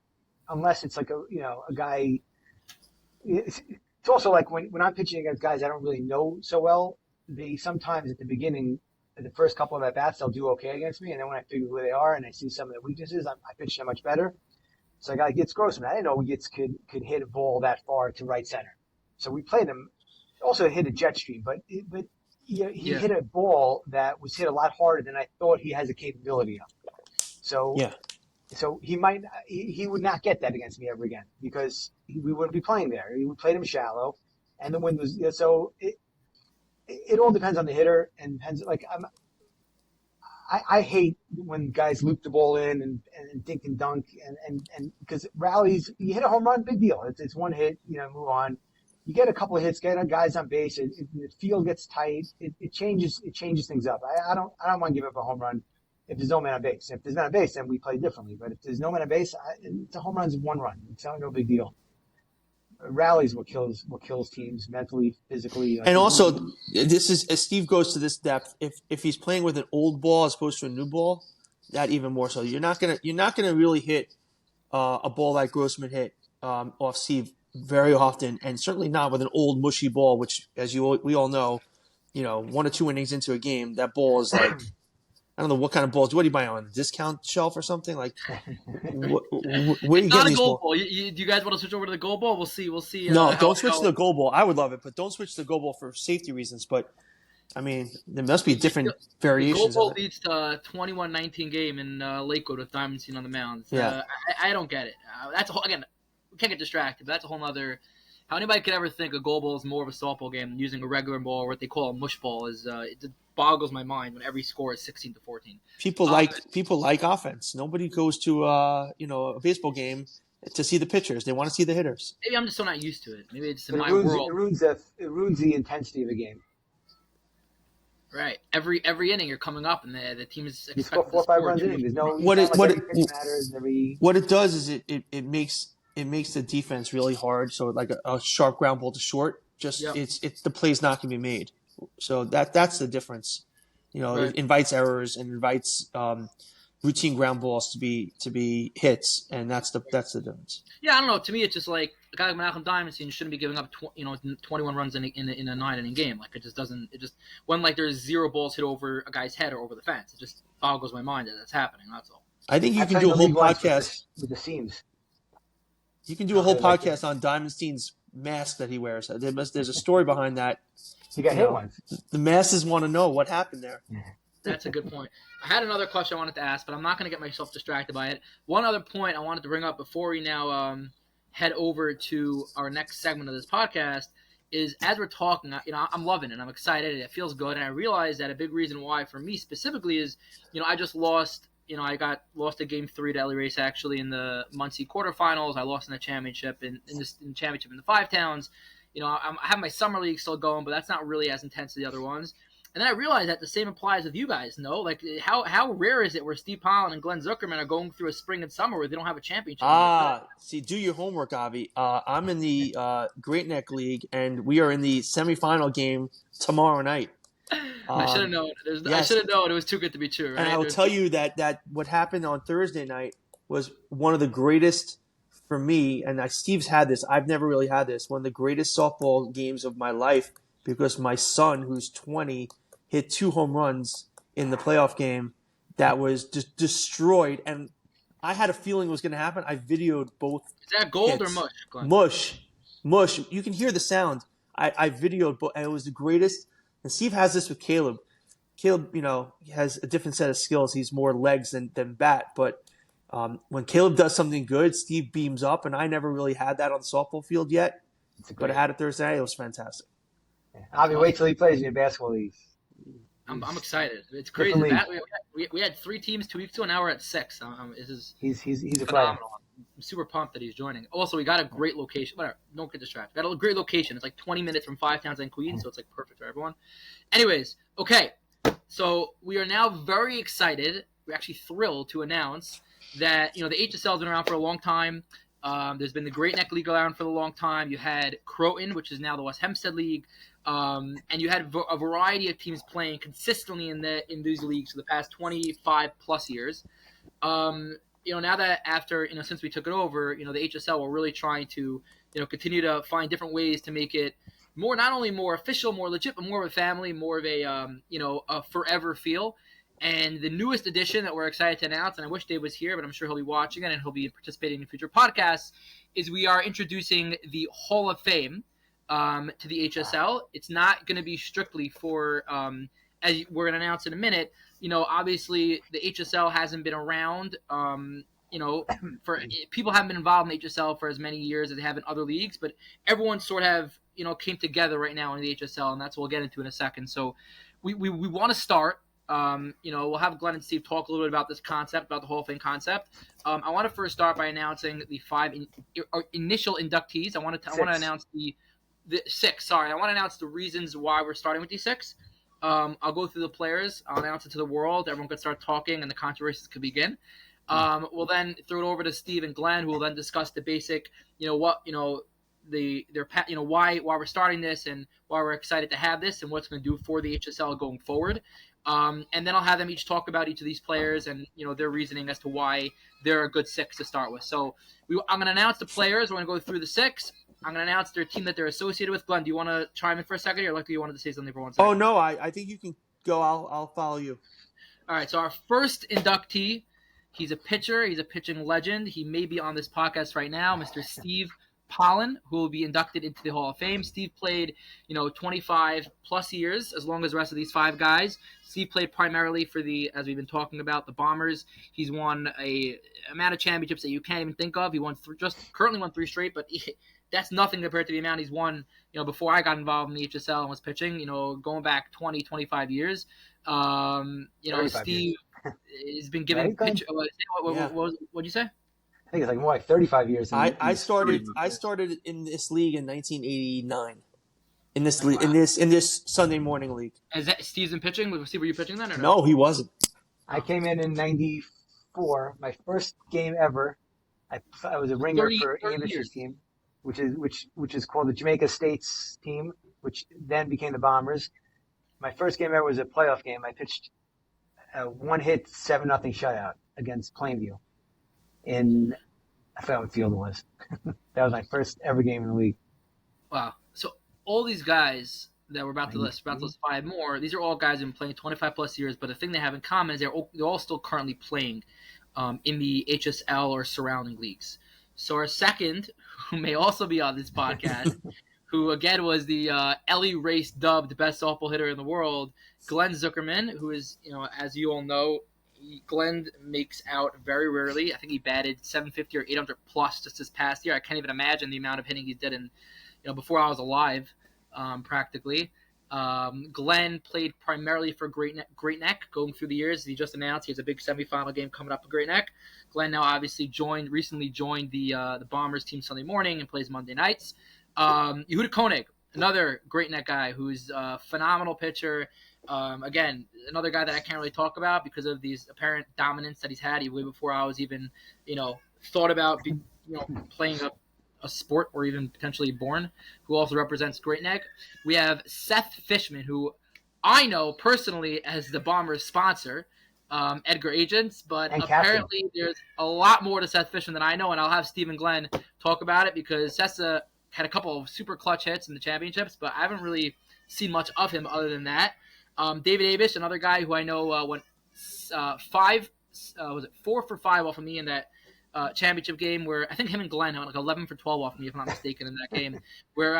unless it's a guy, it's also like when I'm pitching against guys I don't really know so well, they sometimes at the beginning, the first couple of at bats, they'll do okay against me, and then when I figure who they are and I see some of the weaknesses, I pitch them much better. So I got Gitz Grossman. I didn't know Gitz could hit a ball that far to right center. So we played him. Also hit a jet stream, but he hit a ball that was hit a lot harder than I thought he has the capability of. So he would not get that against me ever again because we wouldn't be playing there. We played him shallow, and the wind was so. It all depends on the hitter and depends. I hate when guys loop the ball in and dink and dunk and because rallies, you hit a home run, big deal. It's one hit, move on. You get a couple of hits, get guys on base, the field gets tight. It changes things up. I don't want to give up a home run if there's no man on base. If there's man on base, then we play differently. But if there's no man on base, it's a home run's one run. It's not no big deal. Rallies what kills teams mentally, physically. And also, this is as Steve goes to this depth. If he's playing with an old ball as opposed to a new ball, that even more so. You're not gonna really hit a ball like Grossman hit off Steve very often, and certainly not with an old mushy ball. Which, as we all know, 1 or 2 innings into a game, that ball is like I don't know what kind of balls. What do you buy on a discount shelf or something? Like, where are you getting these balls? Ball. Do you guys want to switch over to the gold ball? We'll see. No, don't switch to the gold ball. I would love it, but don't switch to the gold ball for safety reasons. But I mean, there must be different variations. The gold ball leads to a 21-19 game in Lakewood with Diamond on the mound. Yeah, I don't get it. That's again, we can't get distracted. But that's a whole other. How anybody could ever think a gold ball is more of a softball game than using a regular ball, or what they call a mush ball, is it boggles my mind when every score is 16-14. People like offense. Nobody goes to a baseball game to see the pitchers. They want to see the hitters. Maybe I'm just so not used to it. Maybe it's in my world. It ruins the intensity of the game. Right. Every inning you're coming up and the team is you score 4 or 5 runs inning. There's no what it matters. What it does is it makes the defense really hard. So like a sharp ground ball to short, it's the play's not going to be made. So that's the difference. Right. It invites errors and invites routine ground balls to be hits, and that's the difference. Yeah, I don't know. To me, it's just like a guy like Malcolm Diamondstein shouldn't be giving up 21 runs in a 9-inning game. Like it just doesn't. It just when like there's 0 balls hit over a guy's head or over the fence, it just boggles my mind that that's happening. That's all. I think you can do a whole podcast with the seams. You can do a whole podcast on Diamondstein's mask that he wears. There's a story behind that. He got hit once. The masses want to know what happened there. That's a good point. I had another question I wanted to ask, but I'm not going to get myself distracted by it. One other point I wanted to bring up before we now head over to our next segment of this podcast is as we're talking, I'm loving it. I'm excited. It feels good. And I realize that a big reason why for me specifically is, I just lost. I lost a game 3 to Ellie Race actually in the Muncie quarterfinals. I lost in the championship in the championship in the 5 towns. I have my summer league still going, but that's not really as intense as the other ones. And then I realized that the same applies with you guys. No, like how rare is it where Steve Pollan and Glenn Zuckerman are going through a spring and summer where they don't have a championship? See, do your homework, Avi. I'm in the Great Neck League, and we are in the semifinal game tomorrow night. I should have known. I should have known. It was too good to be true. Right? And I will tell you that what happened on Thursday night was one of the greatest for me. And Steve's had this. I've never really had this. One of the greatest softball games of my life because my son, who's 20, hit 2 home runs in the playoff game that was just destroyed. And I had a feeling it was going to happen. I videoed both. Is that gold hits. Or mush? Mush. You can hear the sound. I videoed both, and it was the greatest. And Steve has this with Caleb. Caleb, he has a different set of skills. He's more legs than bat. But when Caleb does something good, Steve beams up. And I never really had that on the softball field yet. But I had it Thursday night. It was fantastic. I'll be wait till he plays in your basketball league. I'm excited. It's crazy. We had 3 teams 2 weeks ago, and now we're at 6. He's a phenomenal. I'm super pumped that he's joining. Also, we got a great location. Whatever, don't get distracted. We got a great location. It's like 20 minutes from 5 towns and Queens, so it's like perfect for everyone. Anyways, okay. So we are now very excited. We're actually thrilled to announce that the HSL has been around for a long time. There's been the Great Neck League around for a long time. You had Croton, which is now the West Hempstead League, and you had a variety of teams playing consistently in these leagues for the past 25 plus years. Now that after since we took it over, the HSL we're really trying to continue to find different ways to make it more not only more official, more legit, but more of a family, more of a a forever feel. And the newest addition that we're excited to announce, and I wish Dave was here, but I'm sure he'll be watching it and he'll be participating in future podcasts, is we are introducing the Hall of Fame to the HSL. It's not going to be strictly for, as we're going to announce in a minute, obviously the HSL hasn't been around, for people haven't been involved in the HSL for as many years as they have in other leagues, but everyone sort of, came together right now in the HSL, and that's what we'll get into in a second. So we want to start We'll have Glenn and Steve talk a little bit about this concept, about the Hall of Fame concept. I want to first start by announcing the initial inductees. I want to announce the six. Sorry, I want to announce the reasons why we're starting with these six. I'll go through the players. I'll announce it to the world. Everyone can start talking, and the controversies can begin. We'll then throw it over to Steve and Glenn, who will then discuss the basic, why we're starting this and why we're excited to have this and what it's going to do for the HSL going forward. And then I'll have them each talk about each of these players and their reasoning as to why they're a good six to start with. So I'm going to announce the players. We're going to go through the six. I'm going to announce their team that they're associated with. Glenn, do you want to chime in for a second, or do you wanted to say something for 1 second? Oh no, I think you can go. I'll follow you. All right. So our first inductee, he's a pitcher. He's a pitching legend. He may be on this podcast right now, Mr. Steve Pollan, who will be inducted into the Hall of Fame. Steve played, 25 plus years, as long as the rest of these five guys. Steve played primarily for as we've been talking about, the Bombers. He's won a amount of championships that you can't even think of. He currently won 3 straight, but that's nothing compared to the amount he's won, before I got involved in the HSL and was pitching, going back 20, 25 years. Steve has been given pitch. What'd you say? I think it's like more like 35 years. I started in this league in 1989. In this Sunday morning league. Is that Steve's been pitching? Steve, were you pitching then or no? No, he wasn't. I came in 94. My first game ever. I was a ringer for Amish's team, which is called the Jamaica States team, which then became the Bombers. My first game ever was a playoff game. I pitched a 1-hit 7-0 shutout against Plainview. I forgot what field it was. That was my first ever game in the league. Wow. So all these guys that we're about to list 5 more, these are all guys who have been playing 25 plus years, but the thing they have in common is they're all still currently playing in the HSL or surrounding leagues. So our second, who may also be on this podcast, who again was the Ellie Race dubbed best softball hitter in the world, Glenn Zuckerman, who is, as you all know, Glenn makes out very rarely. I think he batted 750 or 800 plus just this past year. I can't even imagine the amount of hitting he did before I was alive, practically. Glenn played primarily for Great Neck going through the years. He just announced he has a big semifinal game coming up with Great Neck. Glenn now obviously recently joined the Bombers team Sunday morning and plays Monday nights. Yehuda Koenig, another Great Neck guy who's a phenomenal pitcher. Again, another guy that I can't really talk about because of these apparent dominance that he's had way before I was even, thought about, playing a sport or even potentially born, who also represents Great Neck. We have Seth Fishman, who I know personally as the Bombers sponsor, Edgar Agents, but apparently there's a lot more to Seth Fishman than I know, and I'll have Steve and Glenn talk about it because Seth had a couple of super clutch hits in the championships, but I haven't really seen much of him other than that. David Abish, another guy who I know went 4 for 5 off of me in that championship game where I think him and Glenn went like 11 for 12 off of me, if I'm not mistaken, in that game where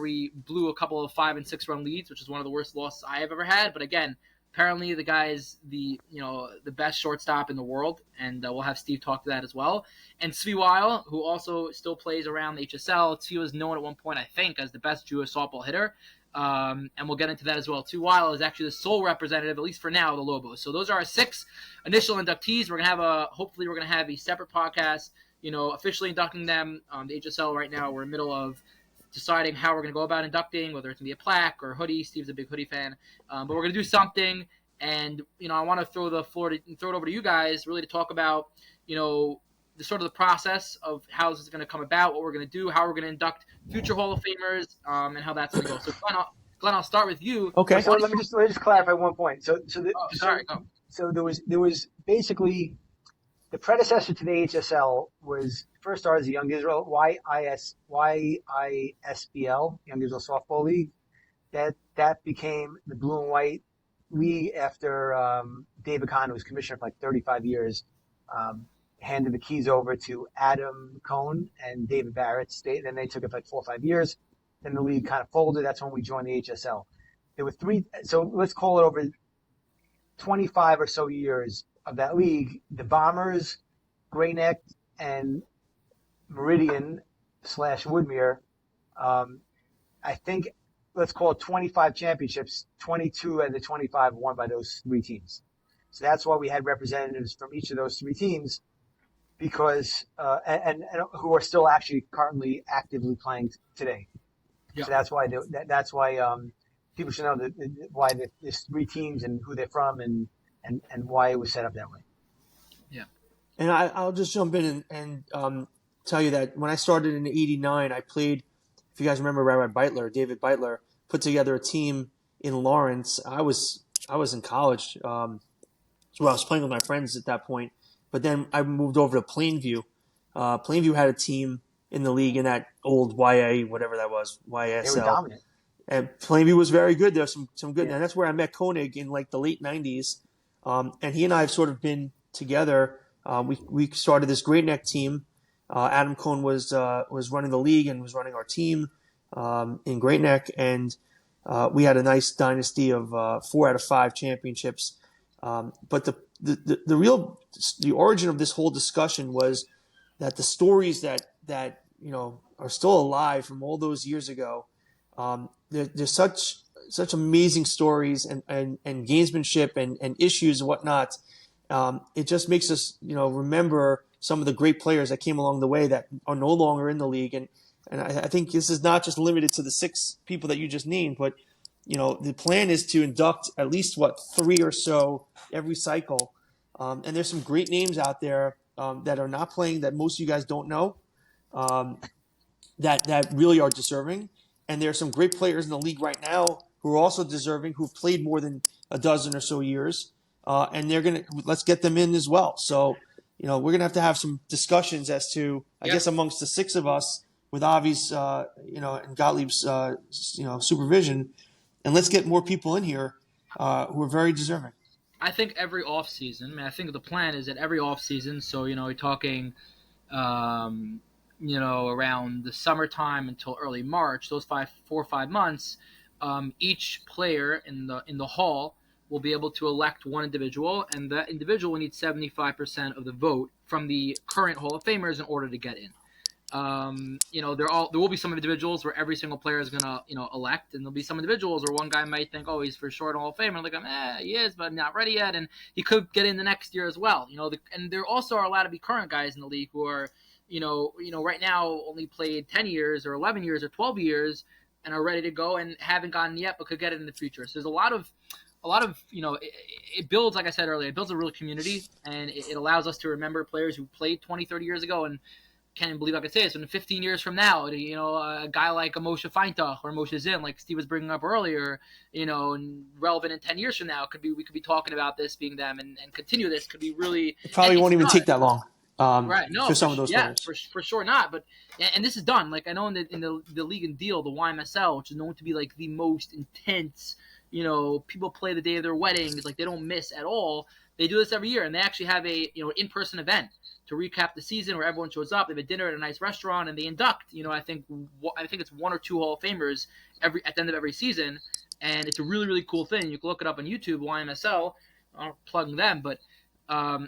we blew a couple of 5 and 6 run leads, which is one of the worst losses I have ever had. But again, apparently the guy is the best shortstop in the world, and we'll have Steve talk to that as well. And Svi Weil, who also still plays around the HSL. Svi was known at one point, I think, as the best Jewish softball hitter. And we'll get into that as well too. Weil is actually the sole representative, at least for now, of the Lobos. So those are our 6 initial inductees. We're gonna have a separate podcast, officially inducting them. The HSL right now, we're in the middle of deciding how we're gonna go about inducting, whether it's gonna be a plaque or a hoodie. Steve's a big hoodie fan, but we're gonna do something. And I want to throw it over to you guys, really, to talk about the sort of the process of how this is going to come about, what we're going to do, how we're going to induct future Hall of Famers, and how that's going to go. So, Glenn, I'll start with you. Okay. So let me just clarify one point. So there was basically the predecessor to the HSL was first started as the Young Israel YISBL, Young Israel Softball League. That became the Blue and White League after David Kahn, who was commissioner for like 35 years. Handed the keys over to Adam Cohn and David Barrett. Then they took it for like 4 or 5 years. Then the league kind of folded. That's when we joined the HSL. There were 3, so let's call it over 25 or so years of that league. The Bombers, Grey Neck, and Meridian / Woodmere. I think let's call it 25 championships, 22 of the 25 won by those three teams. So that's why we had representatives from each of those three teams, because and who are still actually currently actively playing today. Yeah. So that's why people should know why there's three teams and who they're from and why it was set up that way. Yeah. And I'll just jump in and tell you that when I started in '89, I played. If you guys remember, David Beitler, put together a team in Lawrence. I was in college, so I was playing with my friends at that point. But then I moved over to Plainview. Plainview had a team in the league in that old YA, whatever that was, YSL. They were dominant. And Plainview was very good. There was some good, Yeah. and that's where I met Koenig in like the late '90s. And he and I have sort of been together. We started this Great Neck team. Adam Cohn was running the league and was running our team in Great Neck, and we had a nice dynasty of 4 out of 5 championships. But the origin of this whole discussion was that the stories that are still alive from all those years ago. There's such amazing stories and gamesmanship and issues and whatnot. It just makes us, remember some of the great players that came along the way that are no longer in the league. And I think this is not just limited to the 6 people that you just named, but, the plan is to induct at least 3 or so every cycle. And there's some great names out there that are not playing that most of you guys don't know that really are deserving. And there are some great players in the league right now who are also deserving, who've played more than a dozen or so years. And let's get them in as well. So, we're going to have some discussions as to, I guess, amongst the 6 of us with Avi's, and Gottlieb's, supervision. And let's get more people in here who are very deserving. I think every off season, I think the plan is that every off season, so, we're talking, around the summertime until early March, those 4 or 5 months, each player in the hall will be able to elect one individual, and that individual will need 75% of the vote from the current Hall of Famers in order to get in. There will be some individuals where every single player is gonna, elect, and there'll be some individuals where one guy might think, oh, he's for sure in Hall of Fame, and like, he is, but not ready yet, and he could get in the next year as well. And there also are allowed to be current guys in the league who are, right now only played 10 years or 11 years or 12 years and are ready to go and haven't gotten yet, but could get it in the future. So there's a lot of, it builds, like I said earlier, it builds a real community, and it allows us to remember players who played 20, 30 years ago, and can't even believe I could say this. In 15 years from now, a guy like a Moshe Feintuch or Moshe Zinn, like Steve was bringing up earlier, and relevant in 10 years from now, we could be talking about this being them and continue this. Could be really. It probably won't even take that long. Right? No, for some of those players. For sure not. But and this is done. Like I know in the league and deal, the YMSL, which is known to be like the most intense. People play the day of their weddings, like they don't miss at all. They do this every year, and they actually have a in-person event to recap the season where everyone shows up. They have a dinner at a nice restaurant, and they induct. I think it's 1 or 2 Hall of Famers at the end of every season, and it's a really, really cool thing. You can look it up on YouTube, YMSL. I'm not plugging them, but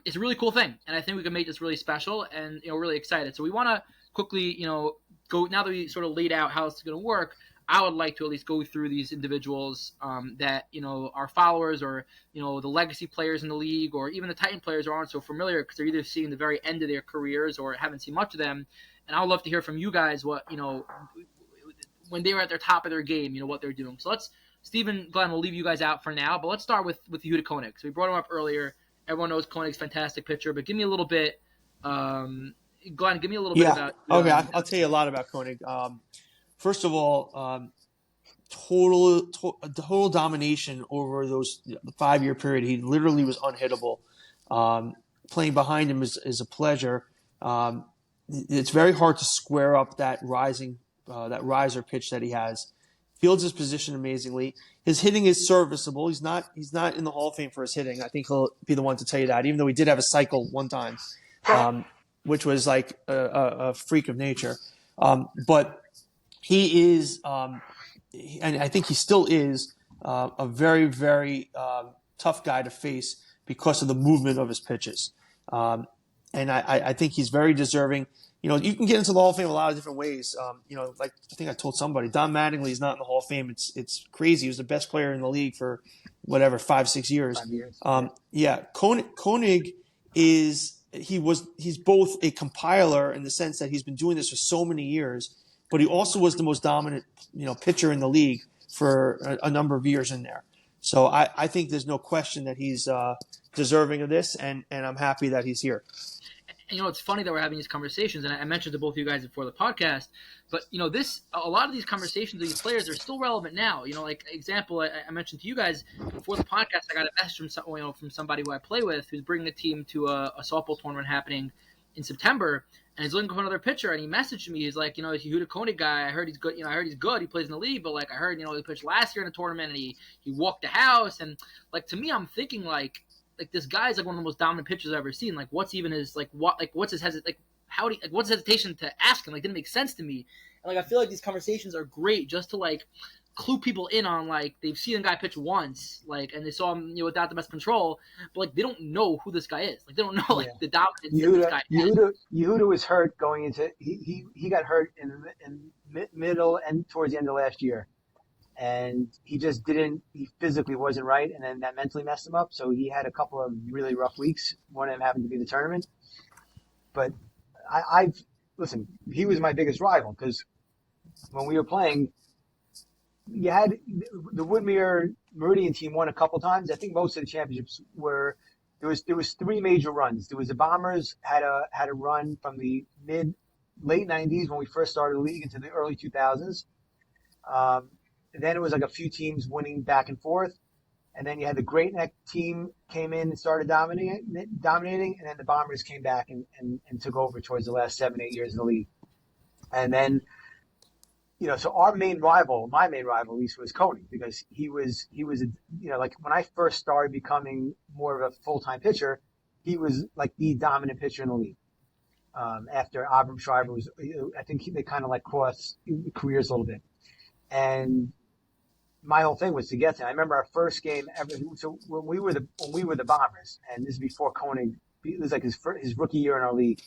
it's a really cool thing, and I think we can make this really special and really excited. So we want to quickly go now that we sort of laid out how it's going to work. I would like to at least go through these individuals that are followers or the legacy players in the league or even the Titan players aren't so familiar because they're either seeing the very end of their careers or haven't seen much of them. And I would love to hear from you guys what when they were at their top of their game, what they're doing. So Stephen, Glenn, we'll leave you guys out for now, but let's start with Yehuda Koenig. So we brought him up earlier. Everyone knows Koenig's fantastic pitcher, but give me a little bit. Glenn, give me a little bit about. Okay, I'll tell you a lot about Koenig. First of all, total domination over the 5-year period. He literally was unhittable. Playing behind him is a pleasure. It's very hard to square up that riser pitch that he has. Fields his position amazingly. His hitting is serviceable. He's not in the Hall of Fame for his hitting. I think he'll be the one to tell you that, even though he did have a cycle one time, which was like a freak of nature. But he is, and I think he still is, a very, very tough guy to face because of the movement of his pitches. And I think he's very deserving. you can get into the Hall of Fame a lot of different ways. Like I think I told somebody, Don Mattingly is not in the Hall of Fame. It's crazy. He was the best player in the league for whatever 5-6 years. 5 years. Koenig he's both a compiler in the sense that he's been doing this for so many years, but he also was the most dominant pitcher in the league for a number of years in there. So I think there's no question that he's deserving of this, and I'm happy that he's here. And it's funny that we're having these conversations, and I mentioned to both of you guys before the podcast, but a lot of these conversations with these players are still relevant now. Like example, I mentioned to you guys before the podcast, I got a message from somebody who I play with who's bringing a team to a softball tournament happening in September, and he's looking for another pitcher, and he messaged me. He's like, is Yehuda Koenig guy? I heard he's good. I heard he's good. He plays in the league, but like I heard, he pitched last year in a tournament, and he walked the house, and like to me, I'm thinking like this guy's like one of the most dominant pitchers I've ever seen. Like what's even his what's his what's his hesitation to ask him? Like didn't make sense to me. And like I feel like these conversations are great just to like clue people in on like they've seen a guy pitch once, like, and they saw him without the best control, but like they don't know who this guy is. Like they don't know like the dominance that this guy has. Yehuda was hurt going into he got hurt in middle and towards the end of last year. And he physically wasn't right, and then that mentally messed him up. So he had a couple of really rough weeks. One of them happened to be the tournament. But listen, he was my biggest rival because when we were playing, you had the Woodmere Meridian team won a couple times. I think most of the championships there was three major runs. There was the Bombers had a late 90s when we first started the league into the early 2000s. Then it was like a few teams winning back and forth. And then you had the Great Neck team came in and started dominating. And then the Bombers came back and took over towards the last 7-8 years in the league. And then, so my main rival at least was Koenig because he was like when I first started becoming more of a full-time pitcher, he was like the dominant pitcher in the league. After Abram Schreiber I think they kind of like crossed careers a little bit. And my whole thing was to get to him. I remember our first game ever. So when we were the Bombers, and this is before Koenig, it was like his rookie year in our league.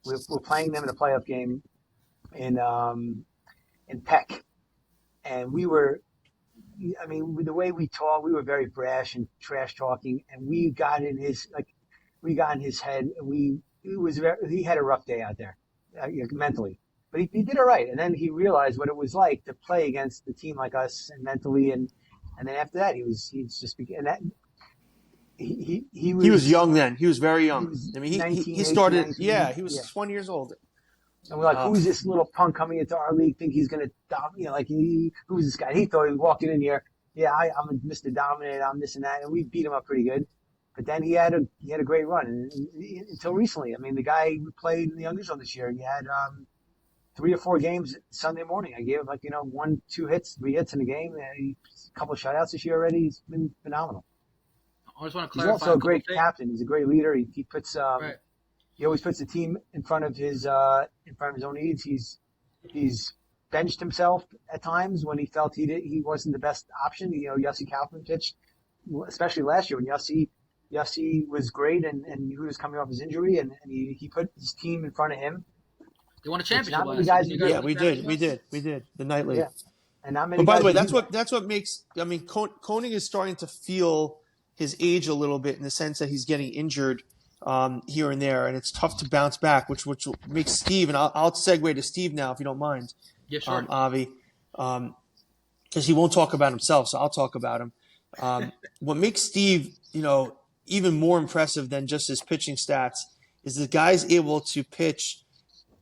We were playing them in a playoff game in Peck, and we were. I mean, the way we talked, we were very brash and trash talking, and we got in his head. And he had a rough day out there, mentally. But he did all right, and then he realized what it was like to play against a team like us, and mentally, and then after that, he was young then. He was very young. He started. 19, he was 20 years old. And we're like, who's this little punk coming into our league? Think he's gonna dominate? Who's this guy? He thought he was walking in here. Yeah, I'm Mr. Dominant. I'm this and that, and we beat him up pretty good. But then he had a great run, and until recently. I mean, the guy who played in the Young Zone this year, he had 3 or 4 games Sunday morning. I gave him 1, 2 hits, 3 hits in a game. A couple of shutouts this year already. He's been phenomenal. I just want to clarify. He's also a great captain. He's a great leader. He puts right. He always puts the team in front of his own needs. He's benched himself at times when he felt he wasn't the best option. Yossi Kaufman pitched, especially last year when Yossi was great and he was coming off his injury and he put his team in front of him. They won a championship last year. Yeah, we did. The night league. Yeah. And not many. But by the way, that's what makes. I mean, Koenig is starting to feel his age a little bit in the sense that he's getting injured here and there, and it's tough to bounce back, which makes Steve. And I'll segue to Steve now, if you don't mind. Yeah, sure. Avi, because he won't talk about himself, so I'll talk about him. What makes Steve, even more impressive than just his pitching stats is the guy's able to pitch.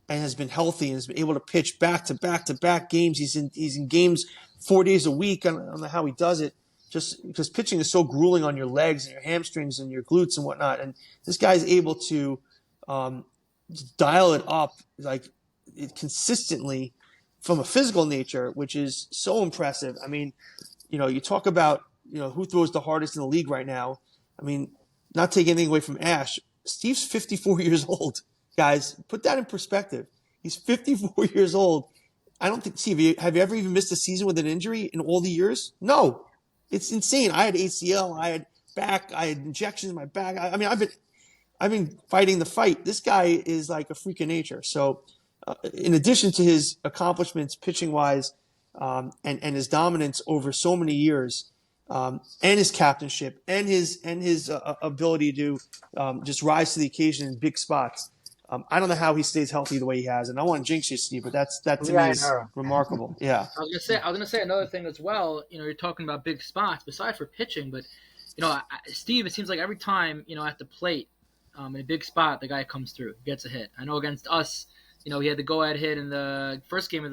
And has been healthy and has been able to pitch back to back games. He's in games 4 days a week. I don't know how he does it. Just because pitching is so grueling on your legs and your hamstrings and your glutes and whatnot. And this guy's able to dial it up consistently from a physical nature, which is so impressive. I mean, you talk about who throws the hardest in the league right now. I mean, not taking anything away from Ash. Steve's 54 years old. Guys, put that in perspective. He's 54 years old. I don't think, Steve, have you ever even missed a season with an injury in all the years? No. It's insane. I had ACL. I had back. I had injections in my back. I've been fighting the fight. This guy is like a freak of nature. So, in addition to his accomplishments pitching wise, and his dominance over so many years, and his captainship and his ability to just rise to the occasion in big spots. I don't know how he stays healthy the way he has, and I want to jinx you, Steve, but that to me is remarkable. Yeah. I was gonna say another thing as well. You're talking about big spots besides for pitching, but Steve, it seems like every time at the plate, in a big spot, the guy comes through, gets a hit. I know against us, he had the go-ahead hit in the second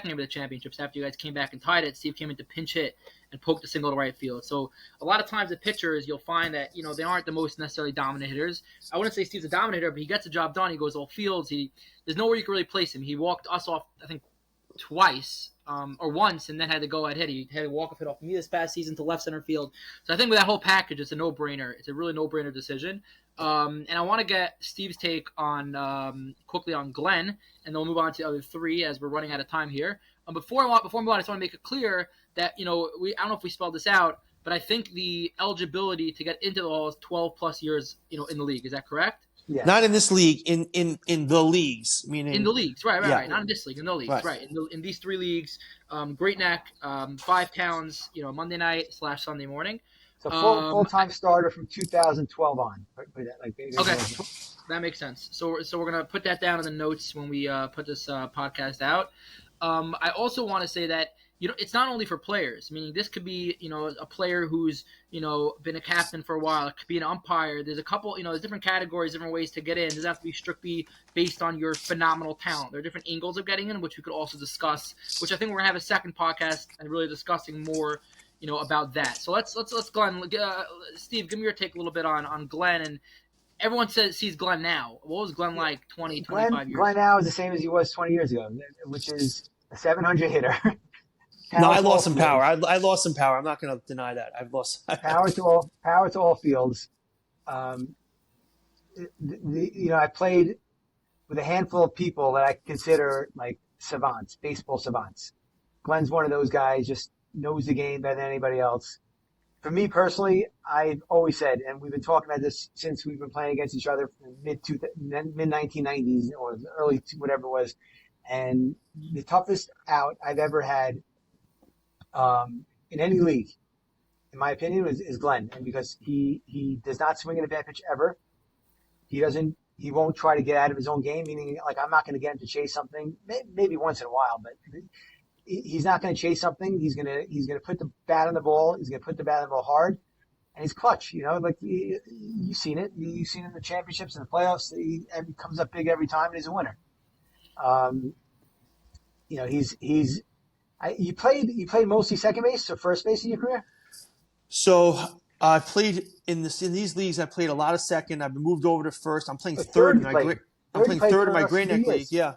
game of the championships after you guys came back and tied it. Steve came in to pinch hit and poked a single to right field. So a lot of times the pitchers, you'll find that they aren't the most necessarily dominant hitters. I wouldn't say Steve's a dominant hitter, but he gets the job done. He goes all fields. There's nowhere you can really place him. He walked us off, I think, twice or once, and then had to go ahead hit. He had a walk-off hit off me this past season to left center field. So I think with that whole package, it's a no-brainer. It's a really no-brainer decision. And I want to get Steve's take on quickly on Glenn, and then we'll move on to the other three as we're running out of time here. Before we move on, I just want to make it clear that I don't know if we spelled this out, but I think the eligibility to get into the Hall is 12 plus years in the league. Is that correct? Yeah. Not in this league, in the leagues, meaning in the leagues, right. Not in this league, in the leagues, right. In these three leagues, Great Neck, 5 towns, Monday night / Sunday morning. So full-time starter from 2012 on. Okay, that makes sense. So we're gonna put that down in the notes when we put this podcast out. I also want to say that it's not only for players. Meaning this could be a player who's been a captain for a while. It could be an umpire. There's a couple there's different categories, different ways to get in. It doesn't have to be strictly based on your phenomenal talent. There are different angles of getting in, which we could also discuss. Which I think we're gonna have a second podcast and really discussing more about that. So let's Glenn, Steve, give me your take a little bit on Glenn. And everyone sees Glenn now. What was Glenn like 20, 25 years? Glenn now is the same as he was 20 years ago, which is a 700 hitter. No, I lost some power. I lost some power. I'm not going to deny that. I've lost power to all fields. I played with a handful of people that I consider like savants, baseball savants. Glenn's one of those guys, just knows the game better than anybody else. For me personally, I've always said, and we've been talking about this since we've been playing against each other from mid 1990s or early whatever it was, and the toughest out I've ever had in any league, in my opinion, is Glenn, and because he does not swing at a bad pitch ever. He won't try to get out of his own game, meaning like I'm not going to get him to chase something, maybe once in a while, but he's not going to chase something. He's going to put the bat on the ball. He's going to put the bat on the ball hard, and he's clutch. Like you've seen it. You've seen it in the championships and the playoffs. He comes up big every time, and he's a winner. You played mostly second base or first base in your career? So I played in these leagues. I played a lot of second. I've been moved over to first. I'm playing third in my Great Neck league. Yeah.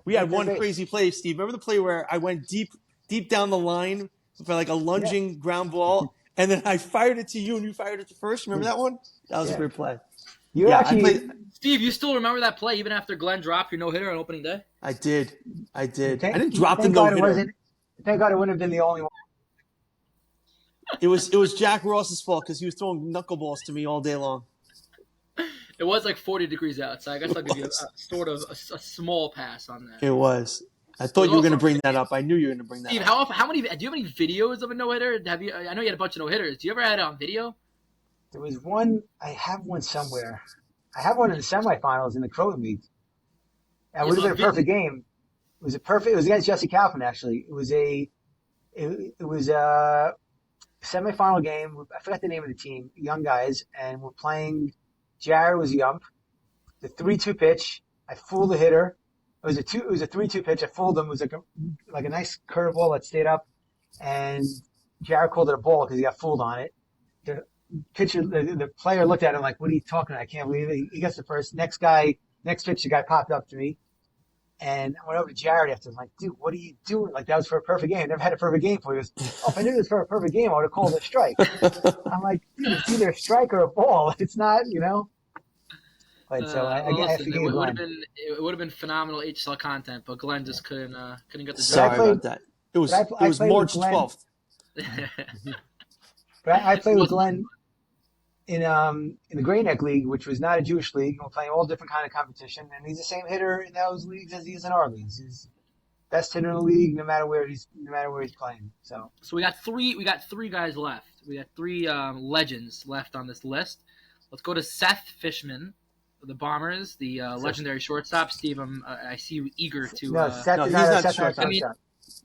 We had one crazy play, Steve. Remember the play where I went deep down the line for like a lunging ground ball, and then I fired it to you, and you fired it to first. Remember that one? That was a great play. Steve, you still remember that play even after Glenn dropped your no-hitter on opening day? I did. I didn't drop the no-hitter. Thank God it wouldn't have been the only one. It was Jack Ross's fault because he was throwing knuckleballs to me all day long. It was like 40 degrees out, so I guess I'll give you a small pass on that. It was. I thought you were going to bring that up. I knew you were going to bring that Steve, up. How many? Do you have any videos of a no-hitter? I know you had a bunch of no-hitters. Do you ever had it on video? There was one. I have one somewhere. I have one in the semifinals in the Croton League. It would have been a perfect game. It was against Jesse Kaufman, actually. It was a semifinal game. I forgot the name of the team, young guys, and we're playing. Jared was the ump. The 3-2 pitch, I fooled the hitter. It was a 3-2 pitch. I fooled him. It was like a nice curveball that stayed up, and Jared called it a ball because he got fooled on it. The pitcher, the player looked at him like, "What are you talking about? I can't believe it." He gets the first. Next pitch, the guy popped up to me, and I went over to Jared after. I'm like, "Dude, what are you doing? Like that was for a perfect game. I never had a perfect game for you." He goes, "Oh, if I knew it was for a perfect game, I would have called it a strike." I'm like, "Dude, it's either a strike or a ball. It's not, But so it would have been phenomenal HSL content, but Glenn just couldn't get the job. Sorry about that. It was March 12th. But I played with Glenn in the Great Neck League, which was not a Jewish league. We're playing all different kind of competition, and he's the same hitter in those leagues as he is in our leagues. He's best hitter in the league, no matter where he's playing. So we got three guys left. We got three legends left on this list. Let's go to Seth Fishman, the Bombers, the legendary shortstop. Steve, I see you eager to. No, Seth is he's not not Seth short.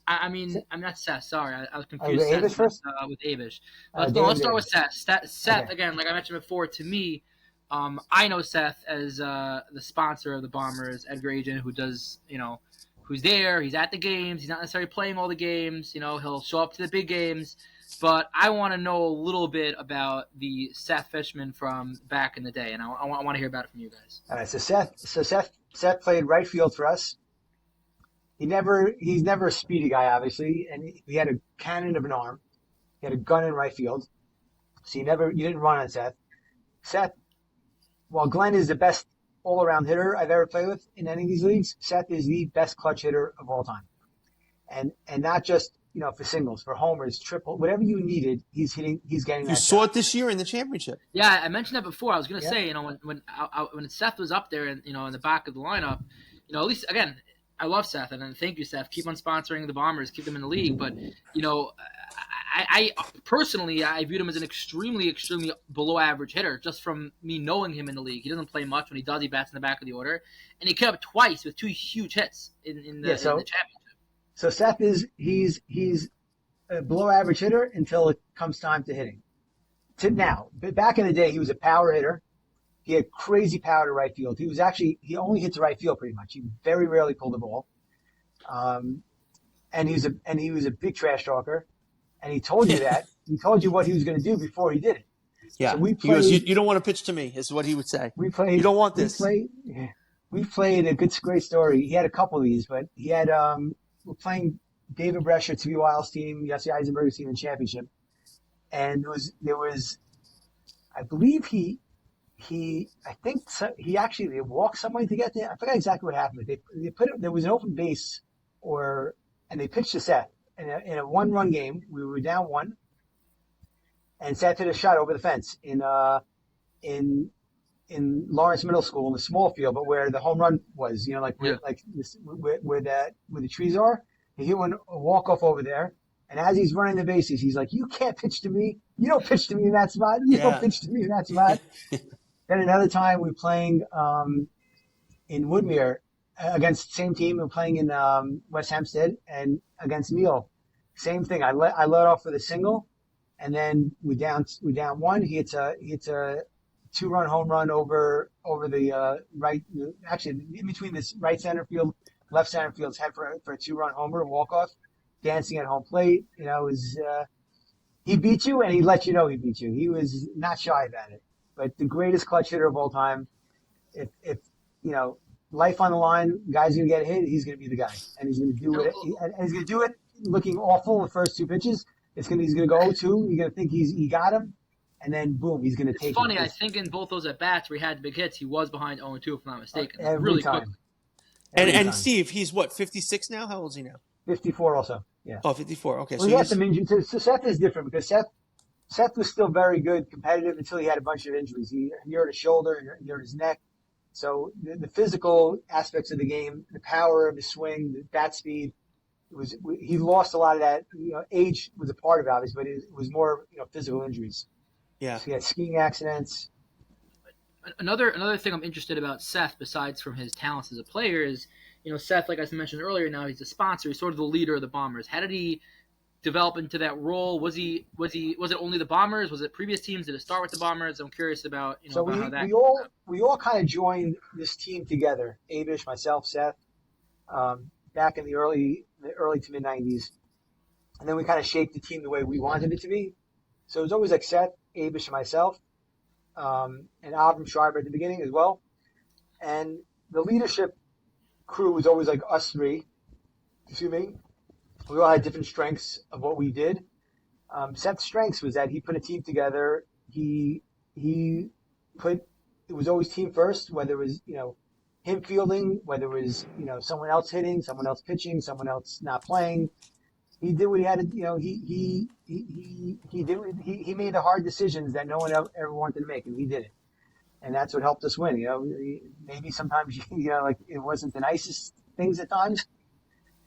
I mean, I'm not Seth. Sorry, I was Oh, confused. Avish Seth first? with Avish. David Let's start Davis. with Seth. Seth, Okay. again, like I mentioned before, to me, I know Seth as the sponsor of the Bombers, Edgar Agent, who does, who's there. He's at the games. He's not necessarily playing all the games. He'll show up to the big games. But I want to know a little bit about the Seth Fishman from back in the day, and I want to hear about it from you guys. All right, so Seth played right field for us. He's never a speedy guy, obviously, and he had a cannon of an arm. He had a gun in right field, so you didn't run on Seth. Seth, while Glenn is the best all-around hitter I've ever played with in any of these leagues, Seth is the best clutch hitter of all time, and not just for singles, for homers, triple, whatever you needed, he's getting You that saw shot. it this year in the championship. Yeah, I mentioned that before. I was gonna Yeah. say, when Seth was up there and in the back of the lineup, at least again, I love Seth and thank you, Seth. Keep on sponsoring the Bombers, keep them in the league. But I personally I viewed him as an extremely, extremely below average hitter just from me knowing him in the league. He doesn't play much. When he does, he bats in the back of the order, and he came up twice with two huge hits in the championship. So Seth he's a below average hitter until it comes time to hitting. But back in the day, he was a power hitter. He had crazy power to right field. He only hit to right field pretty much. He very rarely pulled the ball. And he was a big trash talker. And he told you that. He told you what he was going to do before he did it. Yeah. So He goes, you don't want to pitch to me, is what he would say. You don't want this. We played a great story. He had a couple of these, but he had we're playing David Brescher, T.B. Wiles' team, Jesse Eisenberg's team in championship. And there was I believe he actually they walked somebody to get there. I forgot exactly what happened. They put it, there was an open base and they pitched to Seth in a one-run game. We were down one, and Seth hit a shot over the fence in Lawrence Middle School in the small field, but where the home run was, where the trees are. He hit a walk-off over there, and as he's running the bases, he's like, "You can't pitch to me. You don't pitch to me in that spot. You don't pitch to me in that spot." Then another time we were playing in Woodmere against the same team. We were playing in West Hampstead and against Neil. Same thing. I led off with a single, and then we down one. He hits a 2-run home run over the right, actually in between this right center field, left center field's head for a 2-run homer, walk off, dancing at home plate. It was he beat you and he let you know he beat you. He was not shy about it. But the greatest clutch hitter of all time. If life on the line, guy's gonna get hit, he's gonna be the guy, and he's gonna do it. And he's gonna do it looking awful the first two pitches. He's gonna go 0-2. You're gonna think he got him, and then boom, he's gonna take it. It's funny. I think in both those at bats where he had the big hits, he was behind 0-2, if I'm not mistaken. Every really time. quick. And Steve, he's what, 56 now? How old is he now? 54 also. Yeah. Oh, 54. Okay. Well, he had some injuries. So Seth is different because Seth was still very good, competitive until he had a bunch of injuries. He hurt his shoulder, he hurt his neck. So the physical aspects of the game, the power of the swing, the bat speed, he lost a lot of that. Age was a part of it, obviously, but it was more physical injuries. Yeah. So he had skiing accidents. Another thing I'm interested about Seth, besides from his talents as a player, is Seth, like I mentioned earlier, now he's a sponsor. He's sort of the leader of the Bombers. How did he develop into that role? Was it only the Bombers? Was it previous teams? Did it start with the Bombers? I'm curious about So about how that. we all kind of joined this team together. Abish, myself, Seth, back in the early to mid '90s, and then we kind of shaped the team the way we wanted it to be. So it was always like Seth, Abish, and myself, and Avram Schreiber at the beginning as well. And the leadership crew was always like us three. Excuse me. We all had different strengths of what we did. Seth's strengths was that he put a team together. It was always team first, whether it was, him fielding, whether it was, someone else hitting, someone else pitching, someone else not playing. he did what he had to. He made the hard decisions that no one ever wanted to make, and he did it. And that's what helped us win. Maybe sometimes like it wasn't the nicest things at times,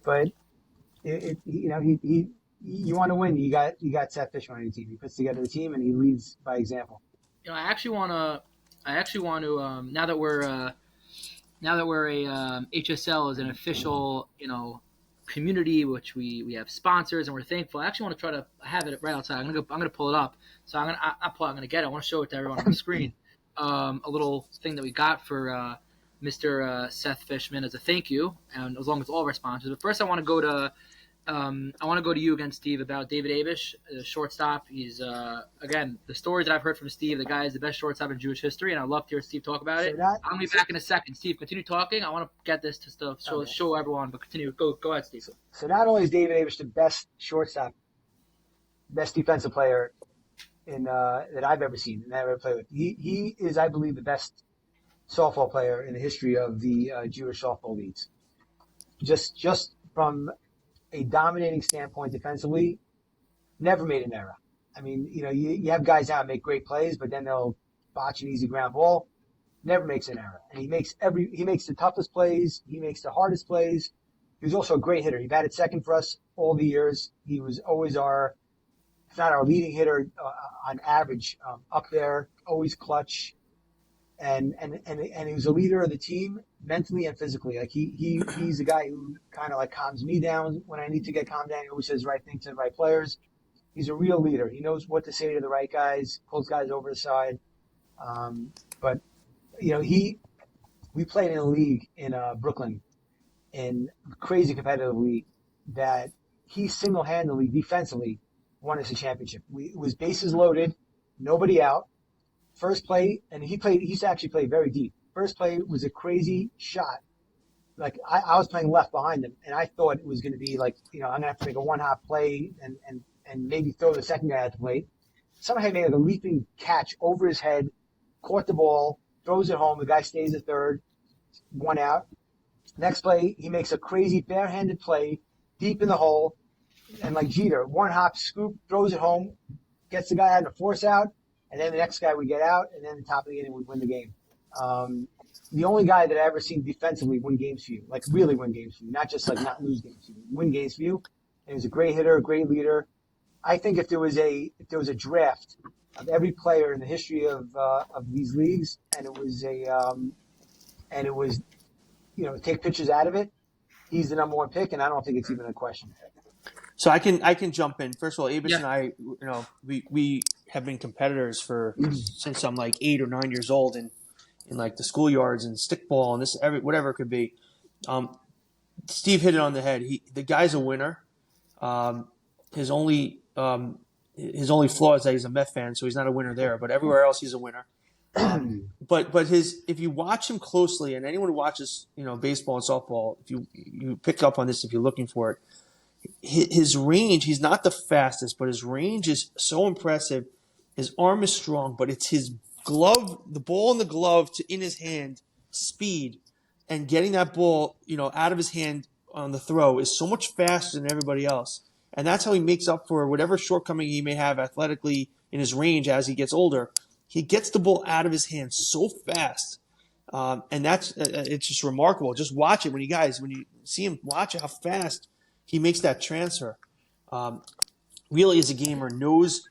but he you want to win. You got Seth Fisher on your team. He puts together a team and he leads by example. I actually want to now that we're a HSL is an official community, which we have sponsors and we're thankful. I actually want to try to have it right outside. I'm gonna pull it up. So I'm gonna get it. I want to show it to everyone on the screen. A little thing that we got for Mr. Seth Fishman as a thank you, and as long as all of our sponsors. But first, I want to go to you again, Steve, about David Abish, the shortstop. He's again, the stories that I've heard from Steve. The guy is the best shortstop in Jewish history, and I'd love to hear Steve talk about it. I'm gonna be back in a second. Steve, continue talking. I want to get this to stuff show everyone, but continue. Go ahead, Steve. So not only is David Abish the best shortstop, best defensive player that I've ever seen and I've ever played with. He is, I believe, the best softball player in the history of the Jewish softball leagues. Just from a dominating standpoint defensively, never made an error. I mean, you have guys out and make great plays, but then they'll botch an easy ground ball. Never makes an error, and he makes the toughest plays. He makes the hardest plays. He was also a great hitter. He batted second for us all the years. He was always if not our leading hitter on average, up there, always clutch, and he was a leader of the team mentally and physically. Like he's a guy who kind of like calms me down when I need to get calmed down. He always says the right thing to the right players. He's a real leader. He knows what to say to the right guys, pulls guys over the side. But we played in a league in Brooklyn, in a crazy competitive league, that he single-handedly defensively won us a championship. It was bases loaded, nobody out. First play, and he used to actually play very deep. First play was a crazy shot. Like I was playing left behind him, and I thought it was going to be like, I'm going to have to make a one-hop play and maybe throw the second guy at the plate. Somehow he made like a leaping catch over his head, caught the ball, throws it home. The guy stays at third, one out. Next play, he makes a crazy barehanded play deep in the hole, and like Jeter, one hop scoop, throws it home, gets the guy out of the force out, and then the next guy would get out, and then the top of the inning would win the game. The only guy that I ever seen defensively win games for you, like really win games for you, not just like not lose games for you, win games for you. And he was a great hitter, a great leader. I think if there was a draft of every player in the history of these leagues, and it was take pitchers out of it, he's the number one pick, and I don't think it's even a question. So I can jump in. First of all, Abish and I, we have been competitors since I'm like 8 or 9 years old, in like the schoolyards and stickball and whatever it could be. Steve hit it on the head. The guy's a winner. His only flaw is that he's a Met fan, so he's not a winner there. But everywhere else, he's a winner. But if you watch him closely, and anyone who watches baseball and softball, if you pick up on this, if you're looking for it, his range, he's not the fastest, but his range is so impressive. His arm is strong, but it's his glove, the ball in the glove in his hand, speed, and getting that ball, out of his hand on the throw is so much faster than everybody else. And that's how he makes up for whatever shortcoming he may have athletically in his range as he gets older. He gets the ball out of his hand so fast. And that's, it's just remarkable. Just watch it when you see him, watch how fast he makes that transfer. Really, as a gamer, knows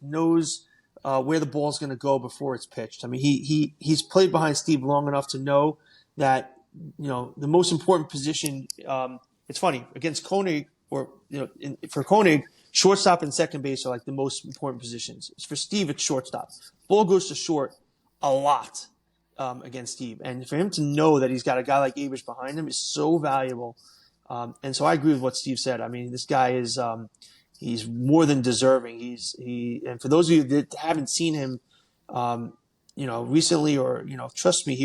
where the ball's going to go before it's pitched. I mean, he's played behind Steve long enough to know that the most important position. It's funny against Koenig, or for Koenig, shortstop and second base are like the most important positions. For Steve, it's shortstop. Ball goes to short a lot against Steve, and for him to know that he's got a guy like Abish behind him is so valuable. And so I agree with what Steve said. I mean, this guy is he's more than deserving. And for those of you that haven't seen him, recently, or trust me,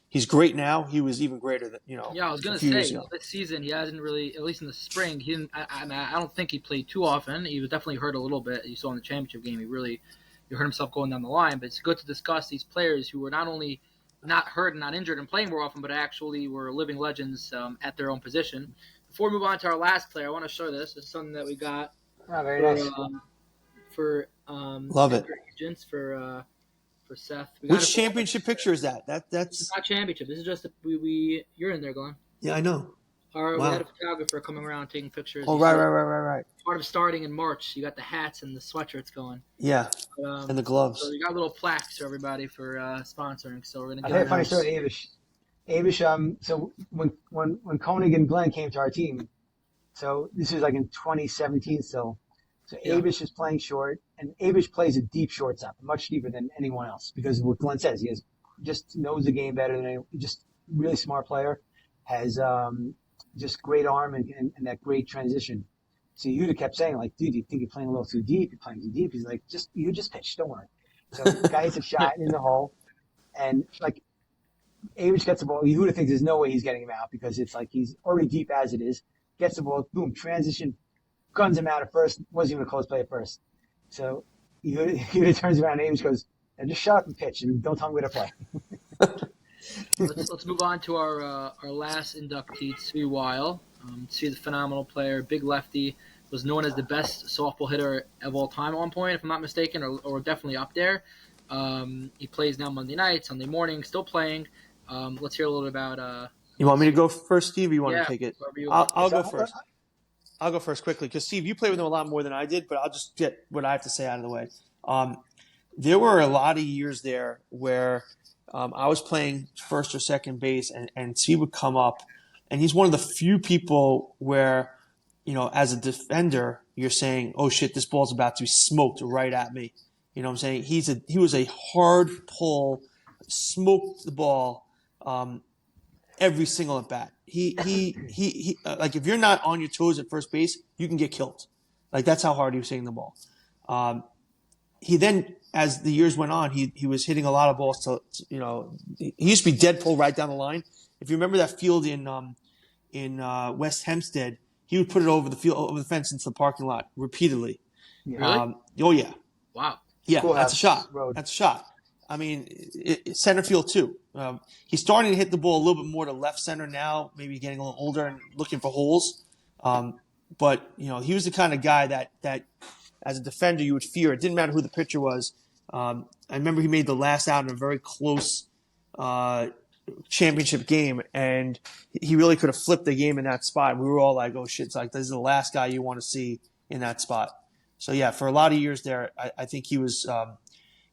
he's great now. He was even greater than Yeah, I was gonna say this season he hasn't really, at least in the spring, he didn't. I don't think he played too often. He was definitely hurt a little bit. You saw in the championship game, he hurt himself going down the line. But it's good to discuss these players who were not only not hurt and not injured and playing more often, but actually were living legends at their own position. Before we move on to our last player, I want to show this. This is something that we got Oh, very for nice. Love it. enter agents for Seth. We got Which championship picture is that? This is That's not championship. This is just we you're in there, Glenn. yeah, I know. We had a Wow. photographer coming around taking pictures. Oh, You right, see, right, right, right, right. part of starting in March. You got the hats and the sweatshirts going. Yeah, and the So gloves. we got little plaques for everybody for sponsoring. So we're gonna I'll give tell you Very a funny them. story, nice. Avish. Avish, so when Koenig and Glenn came to our team, so this was like in 2017 still. So Yeah, Avish is playing short, and Avish plays a deep shortstop, much deeper than anyone else, because of what Glenn says. He has just knows the game better than anyone. Just really smart player, has just great arm and that great transition. So Yuta kept saying like, dude, you think you're playing a little too deep? You're playing too deep. He's like, you just pitch, don't worry. So guy hits a shot in the hole, and like Average gets the ball. Yehuda thinks there's no way he's getting him out because it's like he's already deep as it is. Gets the ball, boom, transition, guns him out at first. Wasn't even a close play at first. So Yehuda turns around and Average goes, and just shut up and pitch and don't tell me where to play. let's move on to our last inductee, Tzvi Weil. Tzvi, the phenomenal player, big lefty, was known as the best softball hitter of all time at one point, if I'm not mistaken, or definitely up there. He plays now Monday night, Sunday morning, still playing. Let's hear a little bit about You want me to Tzvi. go first, Steve? Or you want to Yeah, take it? whoever you want. I'll So go first. I'll go first quickly because Steve, you played with him a lot more than I did, but I'll just get what I have to say out of the way. Um, there were a lot of years there where I was playing first or second base, and Steve would come up, and he's one of the few people where, as a defender, you're saying, "Oh shit, this ball's about to be smoked right at me." You know what I'm saying? He was a hard pull, smoked the ball. Every single at bat. He like if you're not on your toes at first base, you can get killed. Like that's how hard he was hitting the ball. Um, he then, as the years went on, he was hitting a lot of balls he used to be dead pull right down the line. If you remember that field in West Hempstead, he would put it over the fence into the parking lot repeatedly. yeah, Really? Oh yeah, Wow. yeah, that's a Schoolhouse shot. Road. That's a shot. I mean, center field too. He's starting to hit the ball a little bit more to left center now. Maybe getting a little older and looking for holes. But he was the kind of guy that as a defender you would fear. It didn't matter who the pitcher was. I remember he made the last out in a very close championship game, and he really could have flipped the game in that spot. We were all like, "Oh shit!" It's like this is the last guy you want to see in that spot. So yeah, for a lot of years there, I think he was.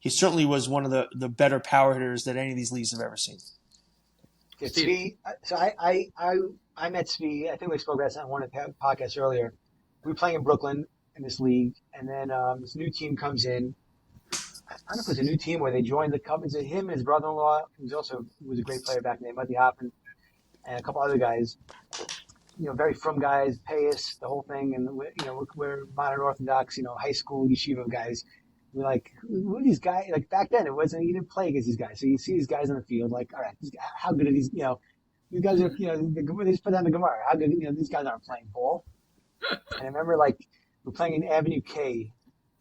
He certainly was one of the better power hitters that any of these leagues have ever seen. Yeah, Steve. Tzvi, so I met Tzvi. I think we spoke about this on one of the podcasts earlier. We were playing in Brooklyn in this league, and then this new team comes in. I don't know if it was a new team where they joined the company. It's him and his brother-in-law, who was a great player back in the day, Muddy Hoffman, and a couple other guys. Very from guys, Payas, the whole thing, and we're modern Orthodox, high school yeshiva guys. We're like, who are these guys? Like back then, it wasn't you didn't play against these guys, so you see these guys on the field, like, all right, how good are these? You guys are, they just put down the Gemara. How good, these guys aren't playing ball. And I remember like we're playing in Avenue K,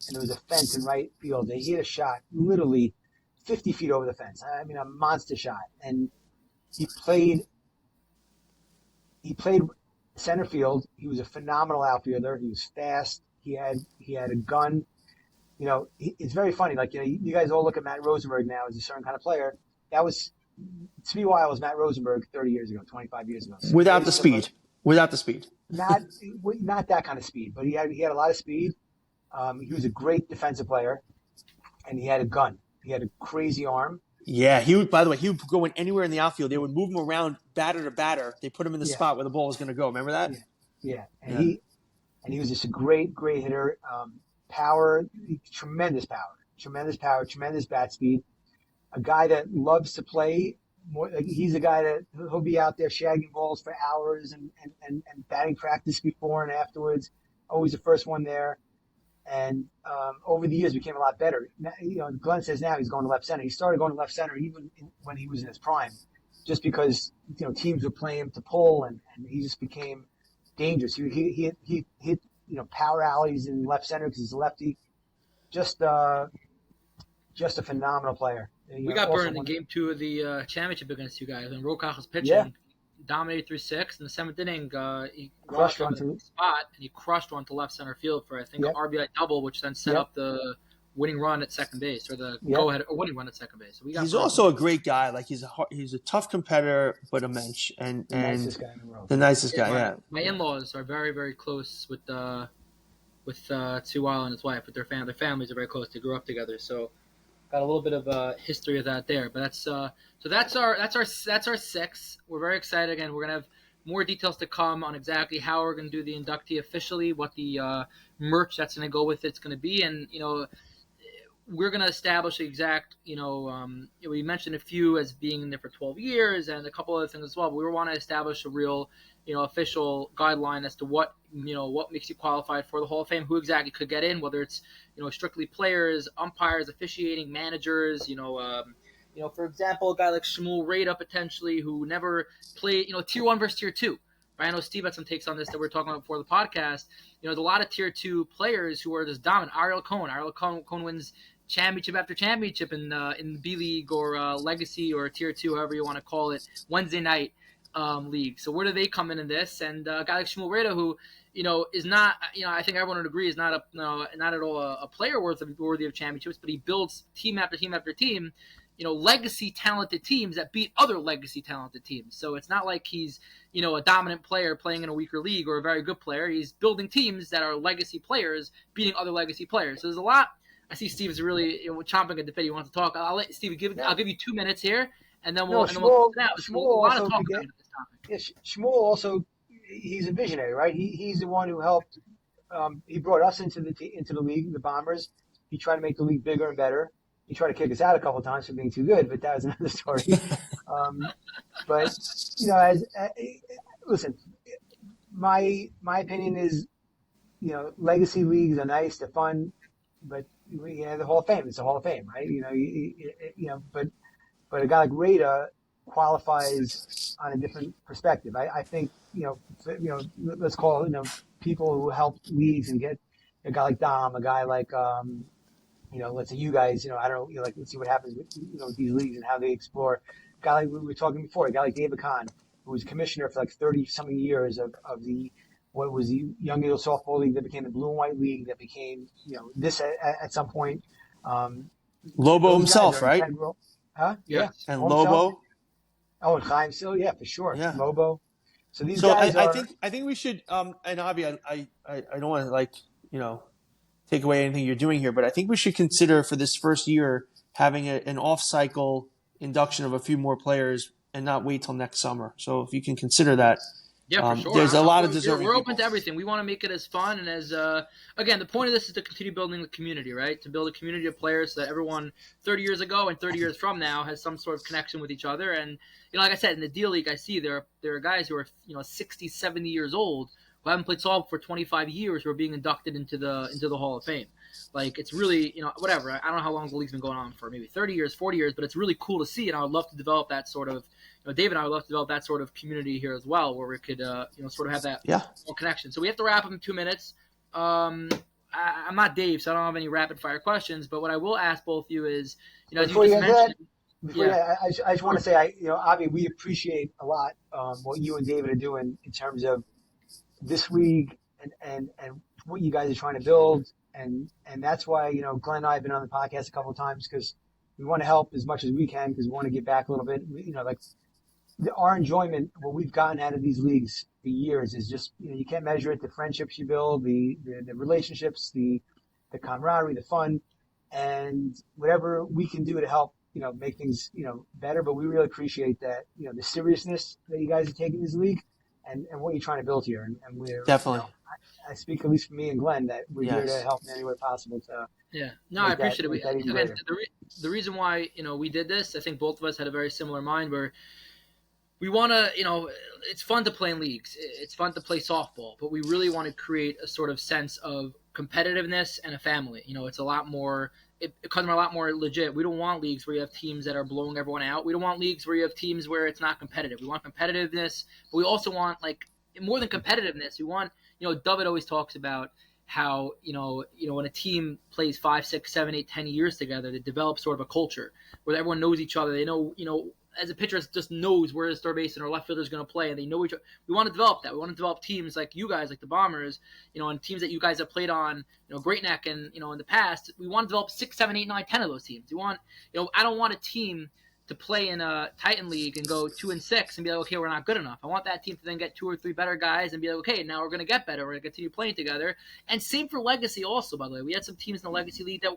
and there was a fence in right field. They hit a shot literally 50 feet over the fence. I mean, a monster shot, and he played. He played center field. He was a phenomenal outfielder. He was fast. He had a gun. It's very funny. Like, you guys all look at Matt Rosenberg now as a certain kind of player. That was, to be wild, was Matt Rosenberg 30 years ago, 25 years ago. So Without the speed. Without the speed. Not that kind of speed, but he had a lot of speed. He was a great defensive player, and he had a gun. He had a crazy arm. Yeah, by the way, he would go in anywhere in the outfield. They would move him around batter to batter. They put him in the Yeah, spot where the ball was going to go. Remember that? yeah. And Yeah. he was just a great hitter. Power, tremendous tremendous bat speed. A guy that loves to play. More, like he's a guy that he'll be out there shagging balls for hours and batting practice before and afterwards. Always the first one there. And over the years became a lot better. Glenn says now he's going to left center. He started going to left center even when he was in his prime, just because teams would play him to pull, and he just became dangerous. He hit power alleys in left center because he's a lefty. Just a phenomenal player. We got burned in game 2 of the championship against you guys when Rokach was pitching. Yeah. dominated through 6. In the 7th inning, he Crushed walked on one the to. spot, and he crushed one to left center field for, I think, an Yep. RBI double, which then set Yep. up the winning run at second base, or the Yep. go-ahead or winning run at second base. So we got He's Verlander. also a great guy. Like he's a tough competitor, but a mensch, and The nicest guy in the world. the nicest guy. Yeah. My in-laws are very, very close with Sue and his wife. With their families are very close. They grew up together, so got a little bit of history of that there. But that's our 6. We're very excited. Again, we're gonna have more details to come on exactly how we're gonna do the inductee officially, what the merch that's gonna go with it's gonna be, and we're going to establish the exact, we mentioned a few as being in there for 12 years and a couple other things as well, but we want to establish a real, official guideline as to what makes you qualified for the Hall of Fame, who exactly could get in, whether it's, strictly players, umpires, officiating, managers, for example, a guy like Shmuel Rada potentially who never played, tier 1 versus tier 2. I know Steve had some takes on this that we were talking about before the podcast. There's a lot of tier 2 players who are just dominant. Ariel Cohen wins championship after championship in B League or Legacy or Tier 2, however you want to call it, Wednesday night league. So where do they come in this? And a guy like Shmuel Rada, who is not, I think everyone would agree is not not at all a player worthy of championships, but he builds team after team after team. Legacy talented teams that beat other legacy talented teams. So it's not like he's, a dominant player playing in a weaker league or a very good player. He's building teams that are legacy players beating other legacy players. So there's a lot. I see Steve's really chomping at the bit. He wants to talk. I'll let Steve I'll give you 2 minutes here, and then we'll. Shmuel, Shmuel also about this topic. Yeah, Shmuel also, he's a visionary, right? He's the one who helped. He brought us into the league, the Bombers. He tried to make the league bigger and better. He tried to kick us out a couple of times for being too good, but that was another story. But listen, my opinion is, legacy leagues are nice, they're fun, but the Hall of Fame. It's a Hall of Fame, right? But a guy like Rada qualifies on a different perspective. I think let's call people who help leagues and get a guy like Dom, a guy like let's say you guys, I don't know, let's see what happens with with these leagues and how they explore. A guy like we were talking before, a guy like David Kahn, who was commissioner for like 30-something years of the what was the Young Eagle Softball League that became the Blue and White League that became, this at some point. Lobo himself, right? Integral. Huh? Yeah. And Lobo Lobo. himself. Oh, and Chaim still, yeah, for sure. Yeah. Lobo. So these So guys I think we should, and Avi, I don't want to take away anything you're doing here, but I think we should consider for this first year having an off-cycle induction of a few more players and not wait till next summer. So if you can consider that. Yeah, for sure. There's a lot of deserving We're open people. to everything. We want to make it as fun and as again, the point of this is to continue building the community, right? To build a community of players so that everyone 30 years ago and 30 years from now has some sort of connection with each other. And like I said, in the D League, I see there are guys who are 60, 70 years old who haven't played softball for 25 years who are being inducted into the Hall of Fame. Like, it's really, whatever. I don't know how long the league's been going on for, maybe 30 years, 40 years, but it's really cool to see, and I would love to develop that sort of, Dave and I would love to develop that sort of community here as well, where we could, sort of have that connection. So we have to wrap up in 2 minutes. I'm not Dave, so I don't have any rapid-fire questions, but what I will ask both of you is, as you just mentioned. I just want to say, Avi, we appreciate a lot what you and David are doing in terms of this league and what you guys are trying to build. And that's why, Glenn and I have been on the podcast a couple of times because we want to help as much as we can because we want to give back a little bit. Our enjoyment, what we've gotten out of these leagues for years is just, you can't measure it. The friendships you build, the relationships, the camaraderie, the fun, and whatever we can do to help, make things, better. But we really appreciate that, the seriousness that you guys are taking this league and what you're trying to build here. And we're Definitely. I speak at least for me and Glenn that we're here to help in any way possible. I appreciate it. Again, the reason why we did this, I think both of us had a very similar mind where we want to, it's fun to play in leagues. It's fun to play softball, but we really want to create a sort of sense of competitiveness and a family. It's a lot more. It becomes a lot more legit. We don't want leagues where you have teams that are blowing everyone out. We don't want leagues where you have teams where it's not competitive. We want competitiveness, but we also want more than competitiveness. We want. David always talks about how, when a team plays 5, 6, 7, 8, 10 years together, they develop sort of a culture where everyone knows each other. They know, as a pitcher just knows where his third baseman or left fielder is going to play, and they know each other. We want to develop that. We want to develop teams like you guys, like the Bombers, and teams that you guys have played on, Great Neck, and in the past. We want to develop 6, 7, 8, 9, 10 of those teams. I don't want a team to play in a Titan League and go 2-6 and be like, okay, we're not good enough. I want that team to then get 2 or 3 better guys and be like, okay, now we're going to get better. We're going to continue playing together. And same for Legacy also, by the way. We had some teams in the Legacy League that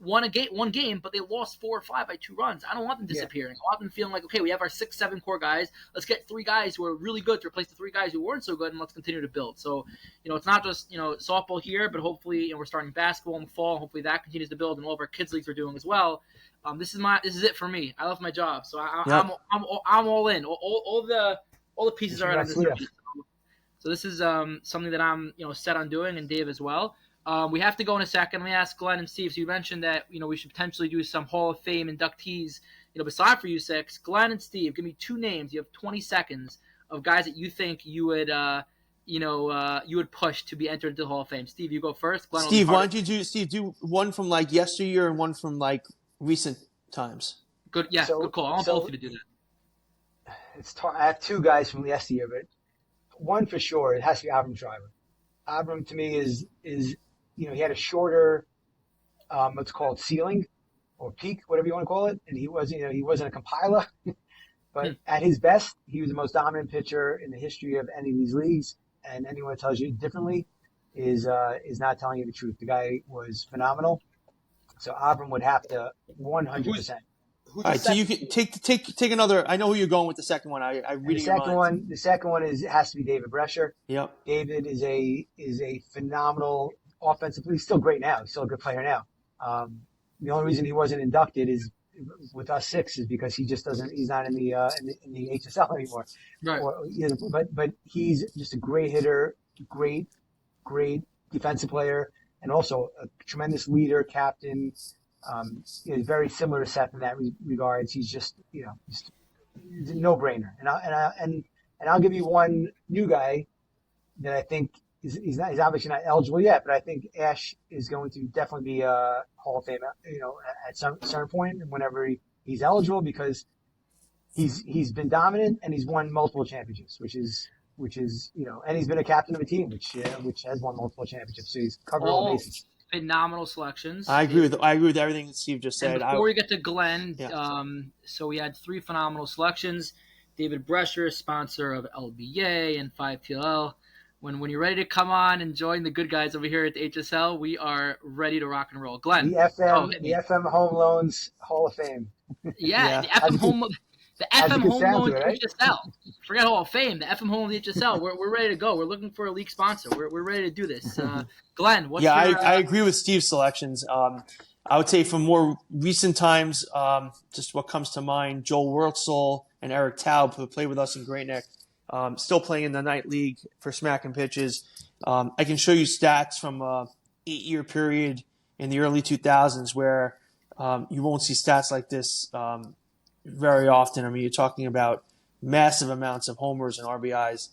won one game, but they lost 4 or 5 by 2 runs. I don't want them disappearing. I want them feeling like, okay, we have our 6, 7 core guys. Let's get 3 guys who are really good to replace the 3 guys who weren't so good, and let's continue to build. So, it's not just, softball here, but hopefully, we're starting basketball in the fall. Hopefully that continues to build, and all of our kids leagues are doing as well. This is it for me. I love my job, so I'm all in. All the pieces are out of this. So this is something that I'm set on doing, and Dave as well. We have to go in a second. Let me ask Glenn and Steve. So you mentioned that we should potentially do some Hall of Fame inductees. Beside for you 6, Glenn and Steve. Give me 2 names. You have 20 seconds of guys that you think you would you would push to be entered into the Hall of Fame. Steve, you go first. Glenn, Steve, why don't you do one from like yesteryear and one from like recent times? Good, yeah, good call. I want both of you to do that. I have 2 guys from yesteryear, but one for sure, it has to be Abram Driver. Abram to me is he had a shorter, what's called ceiling or peak, whatever you want to call it, and he wasn't a compiler, but at his best, he was the most dominant pitcher in the history of any of these leagues. And anyone that tells you differently is not telling you the truth. The guy was phenomenal. So Abram would have to 100%. All right, so you can take another. I know who you're going with the second one. The second one has to be David Brescher. Yep. David is a phenomenal offensive player. He's still great now. He's still a good player now. The only reason he wasn't inducted is with us 6 is because he just doesn't. He's not in the HSL anymore. Right. But he's just a great hitter, great defensive player, and also a tremendous leader, captain. Very similar to Seth in that regards. He's just just a no-brainer. And I'll give you one new guy that I think he's obviously not eligible yet, but I think Ash is going to definitely be a Hall of Fame. At some certain point, whenever he's eligible, because he's been dominant and he's won multiple championships, which is and he's been a captain of a team which has won multiple championships. So he's covered all bases. Phenomenal selections. I agree with everything that Steve just said. And before we get to Glenn, so we had 3 phenomenal selections. David Brescher, sponsor of LBA and 5TLL. When you're ready to come on and join the good guys over here at the HSL, we are ready to rock and roll. Glenn, the FM Home Loans Hall of Fame. Yeah. The FM Home Loans HSL. Forget Hall of Fame. The FM Home Loans HSL. We're ready to go. We're looking for a league sponsor. We're ready to do this. Glenn, what's your... I agree with Steve's selections. I would say from more recent times, just what comes to mind, Joel Wurtzel and Eric Taub, who played with us in Great Neck, still playing in the night league for smacking pitches. I can show you stats from a 8-year period in the early 2000s where you won't see stats like this very often. I mean, you're talking about massive amounts of homers and RBIs.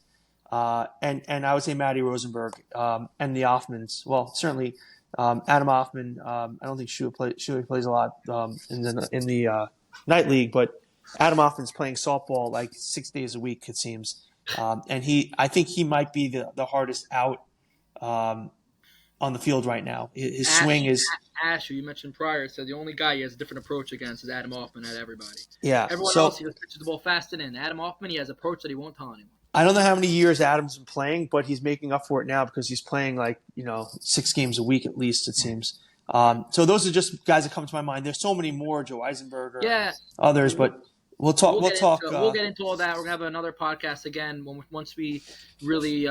And I would say Matty Rosenberg and the Offmans. Well, certainly Adam Hoffman. I don't think Shuey plays a lot in the night league, but Adam Hoffman's playing softball like 6 days a week, it seems. And I think he might be the hardest out on the field right now. His swing is... Asher, you mentioned prior, so the only guy he has a different approach against is Adam Hoffman at everybody. Yeah. Everyone else, he just pitches the ball fast and in. Adam Hoffman, he has an approach that he won't tell anyone. I don't know how many years Adam's been playing, but he's making up for it now because he's playing 6 games a week at least, it seems. So those are just guys that come to my mind. There's so many more, Joe Eisenberger, others, but we'll talk. We'll get into all that. We're gonna have another podcast again once we really,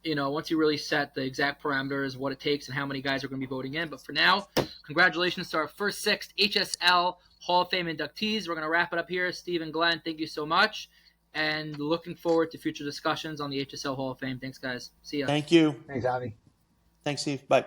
once you really set the exact parameters, what it takes, and how many guys are going to be voting in. But for now, congratulations to our first 6 HSL Hall of Fame inductees. We're going to wrap it up here. Steve and Glenn, thank you so much. And looking forward to future discussions on the HSL Hall of Fame. Thanks, guys. See ya. Thank you. Thanks, Avi. Thanks, Steve. Bye.